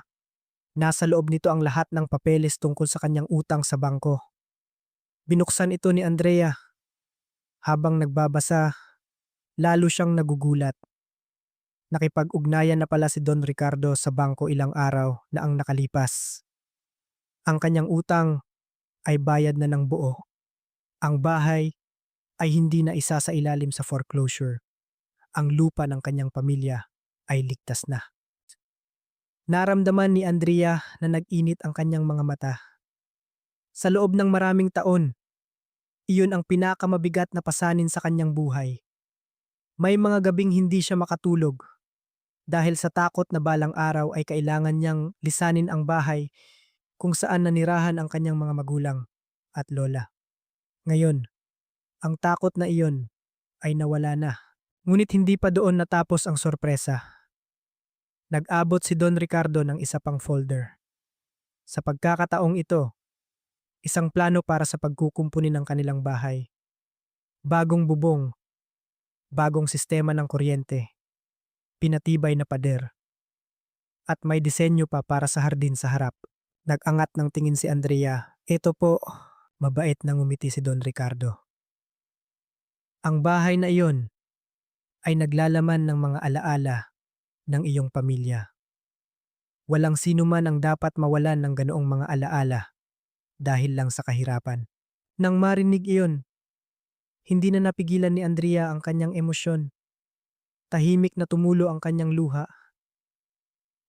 Nasa loob nito ang lahat ng papeles tungkol sa kanyang utang sa bangko. Binuksan ito ni Andrea. Habang nagbabasa, lalo siyang nagugulat. Nakipag-ugnayan na pala si Don Ricardo sa bangko ilang araw na ang nakalipas. Ang kanyang utang ay bayad na ng buo. Ang bahay ay hindi na isa sa ilalim sa foreclosure. Ang lupa ng kanyang pamilya ay ligtas na. Naramdaman ni Andrea na nag-init ang kanyang mga mata. Sa loob ng maraming taon, iyon ang pinakamabigat na pasanin sa kanyang buhay. May mga gabing hindi siya makatulog dahil sa takot na balang araw ay kailangan niyang lisanin ang bahay kung saan nanirahan ang kanyang mga magulang at lola. Ngayon, ang takot na iyon ay nawala na. Ngunit hindi pa doon natapos ang sorpresa. Nag-abot si Don Ricardo ng isa pang folder. Sa pagkakataong ito, isang plano para sa pagkukumpuni ng kanilang bahay. Bagong bubong, bagong sistema ng kuryente, pinatibay na pader, at may disenyo pa para sa hardin sa harap. Nag-angat ng tingin si Andrea. Ito po, mabait na ngumiti si Don Ricardo. Ang bahay na iyon ay naglalaman ng mga alaala ng iyong pamilya. Walang sino man ang dapat mawalan ng ganoong mga alaala dahil lang sa kahirapan. Nang marinig iyon, hindi na napigilan ni Andrea ang kanyang emosyon. Tahimik na tumulo ang kanyang luha.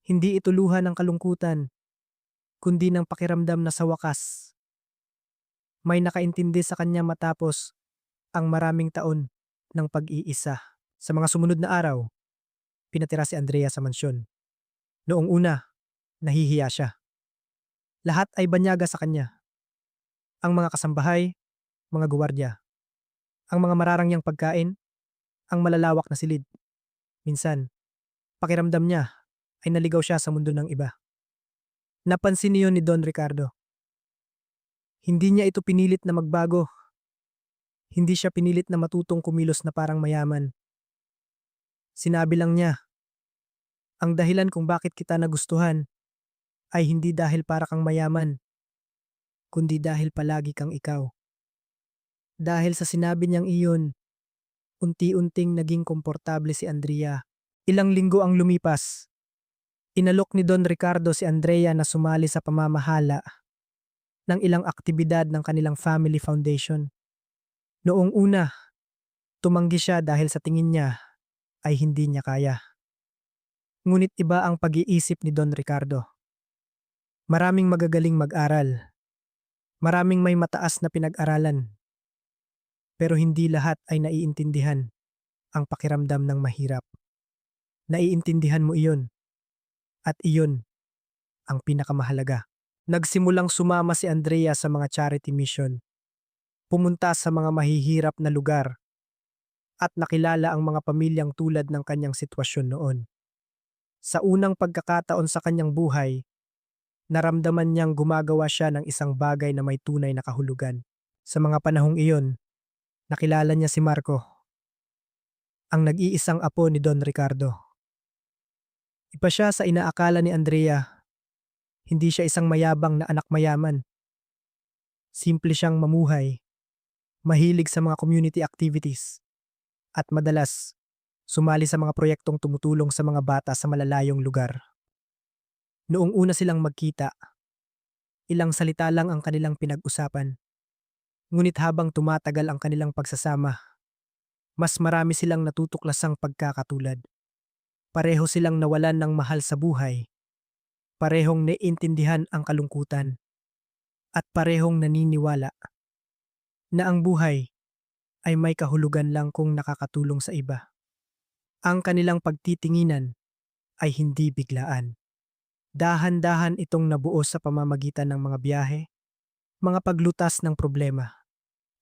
Hindi ito luha ng kalungkutan, kundi ng pakiramdam na sa wakas, may nakaintindi sa kanya matapos ang maraming taon ng pag-iisa. Sa mga sumunod na araw, pinatira si Andrea sa mansyon. Noong una, nahihiya siya. Lahat ay banyaga sa kanya. Ang mga kasambahay, mga guwardiya, ang mga mararangyang pagkain, ang malalawak na silid. Minsan, pakiramdam niya ay naligaw siya sa mundo ng iba. Napansin niyo ni Don Ricardo. Hindi niya ito pinilit na magbago. Hindi siya pinilit na matutong kumilos na parang mayaman. Sinabi lang niya, ang dahilan kung bakit kita nagustuhan ay hindi dahil para kang mayaman, kundi dahil palagi kang ikaw. Dahil sa sinabi niyang iyon, unti-unting naging komportable si Andrea. Ilang linggo ang lumipas. Inalok ni Don Ricardo si Andrea na sumali sa pamamahala ng ilang aktibidad ng kanilang family foundation. Noong una, tumanggi siya dahil sa tingin niya ay hindi niya kaya. Ngunit iba ang pag-iisip ni Don Ricardo. Maraming magagaling mag-aral. Maraming may mataas na pinag-aralan. Pero hindi lahat ay naiintindihan ang pakiramdam ng mahirap. Naiintindihan mo iyon. At iyon ang pinakamahalaga. Nagsimulang sumama si Andrea sa mga charity mission. Pumunta sa mga mahihirap na lugar at nakilala ang mga pamilyang tulad ng kanyang sitwasyon noon. Sa unang pagkakataon sa kanyang buhay, naramdaman niyang gumagawa siya ng isang bagay na may tunay na kahulugan. Sa mga panahong iyon, nakilala niya si Marco, ang nag-iisang apo ni Don Ricardo. Iba siya sa inaakala ni Andrea. Hindi siya isang mayabang na anak mayaman. Simple siyang mamuhay, mahilig sa mga community activities, at madalas sumali sa mga proyektong tumutulong sa mga bata sa malalayong lugar. Noong una silang magkita, ilang salita lang ang kanilang pinag-usapan. Ngunit habang tumatagal ang kanilang pagsasama, mas marami silang natutuklasang pagkakatulad. Pareho silang nawalan ng mahal sa buhay, parehong naiintindihan ang kalungkutan, at parehong naniniwala na ang buhay ay may kahulugan lang kung nakakatulong sa iba. Ang kanilang pagtitinginan ay hindi biglaan. Dahan-dahan itong nabuo sa pamamagitan ng mga biyahe, mga paglutas ng problema,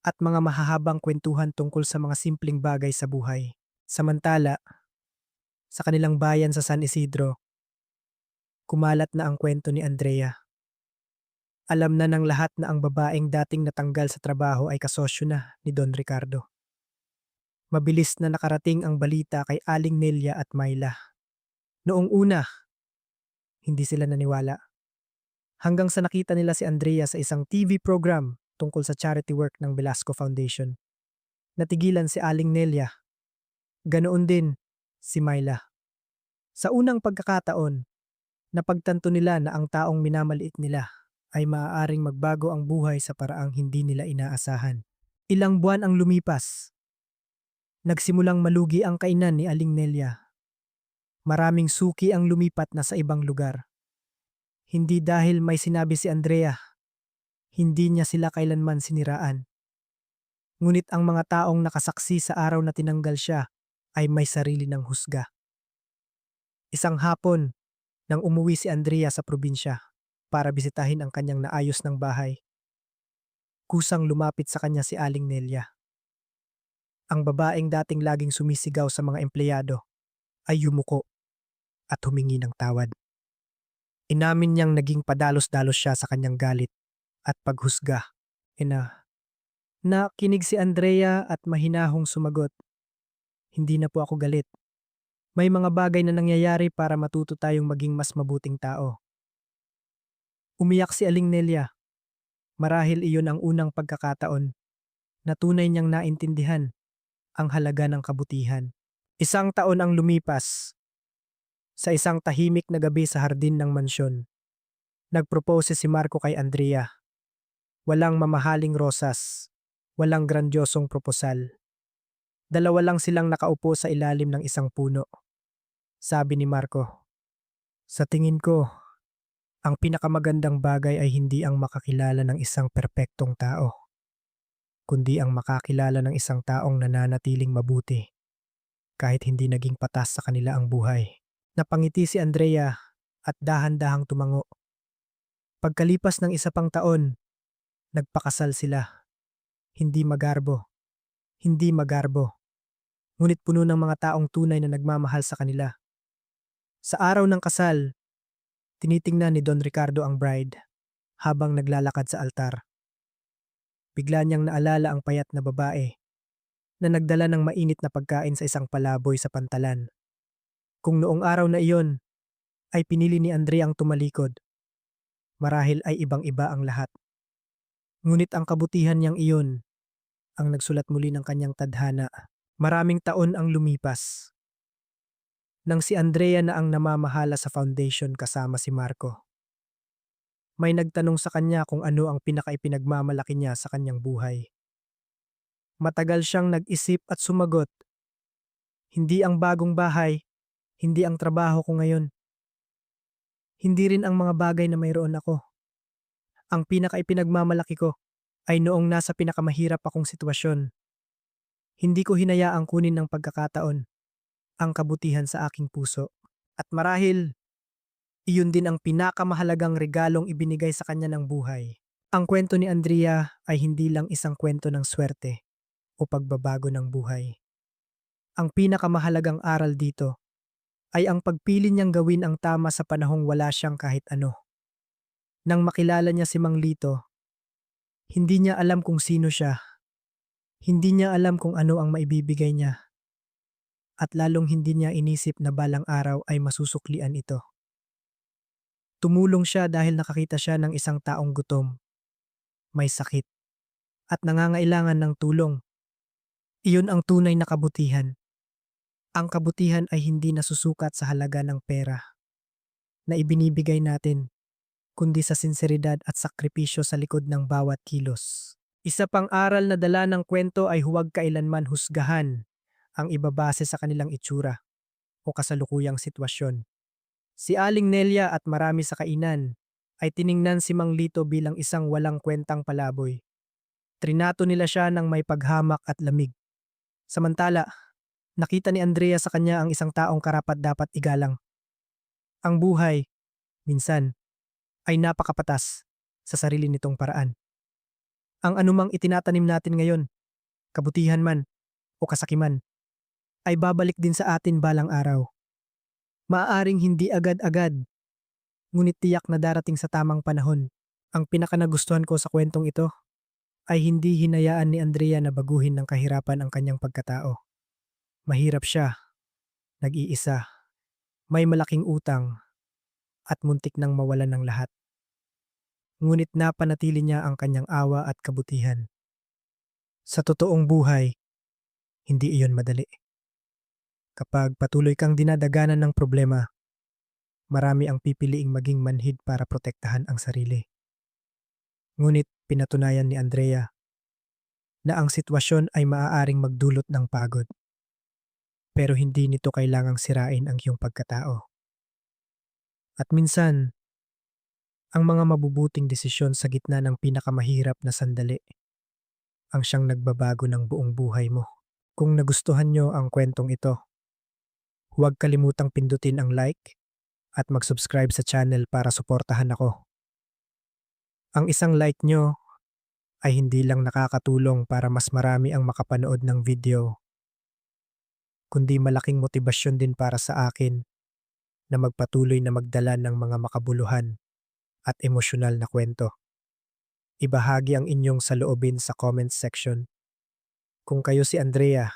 at mga mahahabang kwentuhan tungkol sa mga simpleng bagay sa buhay. Samantala, sa kanilang bayan sa San Isidro, kumalat na ang kwento ni Andrea. Alam na ng lahat na ang babaeng dating natanggal sa trabaho ay kasosyo na ni Don Ricardo. Mabilis na nakarating ang balita kay Aling Nelia at Myla. Noong una, hindi sila naniwala. Hanggang sa nakita nila si Andrea sa isang TV program tungkol sa charity work ng Velasco Foundation. Natigilan si Aling Nelia. Ganoon din si Myla. Sa unang pagkakataon, napagtanto nila na ang taong minamaliit nila ay maaaring magbago ang buhay sa paraang hindi nila inaasahan. Ilang buwan ang lumipas. Nagsimulang malugi ang kainan ni Aling Nelia. Maraming suki ang lumipat na sa ibang lugar. Hindi dahil may sinabi si Andrea, hindi niya sila kailanman siniraan. Ngunit ang mga taong nakasaksi sa araw na tinanggal siya ay may sarili ng husga. Isang hapon, nang umuwi si Andrea sa probinsya para bisitahin ang kanyang naayos ng bahay, kusang lumapit sa kanya si Aling Nelia. Ang babaeng dating laging sumisigaw sa mga empleyado ay yumuko at humingi ng tawad. Inamin niyang naging padalos-dalos siya sa kanyang galit at paghusga. Nakinig si Andrea at mahinahong sumagot, "Hindi na po ako galit. May mga bagay na nangyayari para matuto tayong maging mas mabuting tao." Umiyak si Aling Nelia. Marahil iyon ang unang pagkakataon na tunay niyang naintindihan ang halaga ng kabutihan. Isang taon ang lumipas. Sa isang tahimik na gabi sa hardin ng mansyon, nagpropose si Marco kay Andrea. Walang mamahaling rosas, walang grandiosong proposal. Dalawa lang silang nakaupo sa ilalim ng isang puno. Sabi ni Marco, Sa tingin ko, ang pinakamagandang bagay ay hindi ang makakilala ng isang perpektong tao, kundi ang makakilala ng isang taong nananatiling mabuti kahit hindi naging patas sa kanila ang buhay. Napangiti si Andrea at dahan-dahang tumango. Pagkalipas ng isa pang taon, nagpakasal sila. Hindi magarbo, hindi magarbo, ngunit puno ng mga taong tunay na nagmamahal sa kanila. Sa araw ng kasal, tinitingnan ni Don Ricardo ang bride habang naglalakad sa altar. Bigla niyang naalala ang payat na babae na nagdala ng mainit na pagkain sa isang palaboy sa pantalan. Kung noong araw na iyon ay pinili ni Andrea ang tumalikod, marahil ay ibang-iba ang lahat. Ngunit ang kabutihan niyang iyon ang nagsulat muli ng kanyang tadhana. Maraming taon ang lumipas nang si Andrea na ang namamahala sa foundation kasama si Marco. May nagtanong sa kanya kung ano ang pinakaipinagmamalaki niya sa kanyang buhay. Matagal siyang nag-isip at sumagot, hindi ang bagong bahay, hindi ang trabaho ko ngayon, hindi rin ang mga bagay na mayroon ako. Ang pinakaipinagmamalaki ko ay noong nasa pinakamahirap akong sitwasyon. Hindi ko hinayaang kunin ng pagkakataon ang kabutihan sa aking puso. At marahil, iyon din ang pinakamahalagang regalong ibinigay sa kanya ng buhay. Ang kwento ni Andrea ay hindi lang isang kwento ng swerte o pagbabago ng buhay. Ang pinakamahalagang aral dito ay ang pagpili niyang gawin ang tama sa panahong wala siyang kahit ano. Nang makilala niya si Mang Lito, hindi niya alam kung sino siya, hindi niya alam kung ano ang maibibigay niya, at lalong hindi niya inisip na balang araw ay masusuklian ito. Tumulong siya dahil nakakita siya ng isang taong gutom, may sakit, at nangangailangan ng tulong. Iyon ang tunay na kabutihan. Ang kabutihan ay hindi nasusukat sa halaga ng pera na ibinibigay natin, kundi sa sinseridad at sakripisyo sa likod ng bawat kilos. Isa pang aral na dala ng kwento ay huwag kailanman husgahan ang iba base sa kanilang itsura o kasalukuyang sitwasyon. Si Aling Nelia at marami sa kainan ay tiningnan si Mang Lito bilang isang walang kwentang palaboy. Trinato nila siya ng may paghamak at lamig. Samantala, nakita ni Andrea sa kanya ang isang taong karapat-dapat igalang. Ang buhay, minsan, ay napakapatas sa sarili nitong paraan. Ang anumang itinatanim natin ngayon, kabutihan man o kasakiman, ay babalik din sa atin balang araw. Maaaring hindi agad-agad, ngunit tiyak na darating sa tamang panahon. Ang pinakanagustuhan ko sa kwentong ito ay hindi hinayaan ni Andrea na baguhin ng kahirapan ang kanyang pagkatao. Mahirap siya, nag-iisa, may malaking utang, at muntik nang mawalan ng lahat. Ngunit napanatili niya ang kanyang awa at kabutihan. Sa totoong buhay, hindi iyon madali. Kapag patuloy kang dinadaganan ng problema, marami ang pipiliing maging manhid para protektahan ang sarili. Ngunit pinatunayan ni Andrea na ang sitwasyon ay maaaring magdulot ng pagod. Pero hindi nito kailangang sirain ang iyong pagkatao. At minsan, ang mga mabubuting desisyon sa gitna ng pinakamahirap na sandali ang siyang nagbabago ng buong buhay mo. Kung nagustuhan nyo ang kwentong ito, huwag kalimutang pindutin ang like at mag-subscribe sa channel para suportahan ako. Ang isang like nyo ay hindi lang nakakatulong para mas marami ang makapanood ng video, kundi malaking motibasyon din para sa akin na magpatuloy na magdala ng mga makabuluhan at emosyonal na kwento. Ibahagi ang inyong saloobin sa comment section. Kung kayo si Andrea,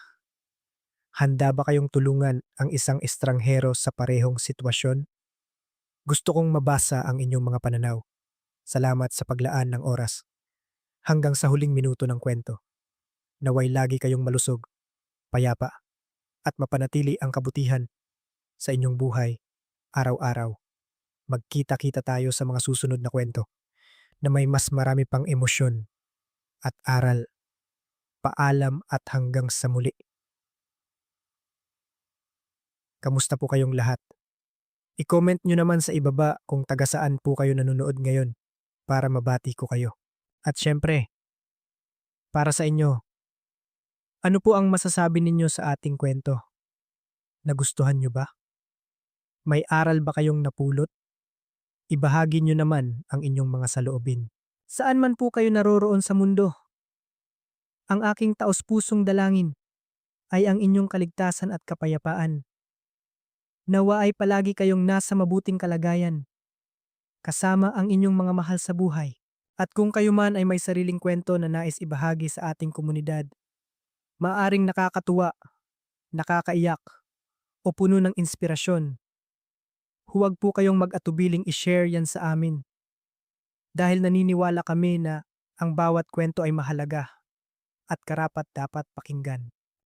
handa ba kayong tulungan ang isang estranghero sa parehong sitwasyon? Gusto kong mabasa ang inyong mga pananaw. Salamat sa paglaan ng oras. Hanggang sa huling minuto ng kwento. Naway lagi kayong malusog, payapa, at mapanatili ang kabutihan sa inyong buhay araw-araw. Magkita-kita tayo sa mga susunod na kwento na may mas marami pang emosyon at aral. Paalam at hanggang sa muli. Kamusta po kayong lahat? I-comment nyo naman sa ibaba kung taga saan po kayo nanonood ngayon para mabati ko kayo. At syempre, para sa inyo, ano po ang masasabi ninyo sa ating kwento? Nagustuhan nyo ba? May aral ba kayong napulot? Ibahagi nyo naman ang inyong mga saloobin. Saan man po kayo naroroon sa mundo, ang aking taos-pusong dalangin ay ang inyong kaligtasan at kapayapaan. Nawa ay palagi kayong nasa mabuting kalagayan, kasama ang inyong mga mahal sa buhay. At kung kayo man ay may sariling kwento na nais ibahagi sa ating komunidad, maaring nakakatuwa, nakakaiyak, o puno ng inspirasyon, huwag po kayong mag-atubiling i-share yan sa amin. Dahil naniniwala kami na ang bawat kwento ay mahalaga at karapat dapat pakinggan.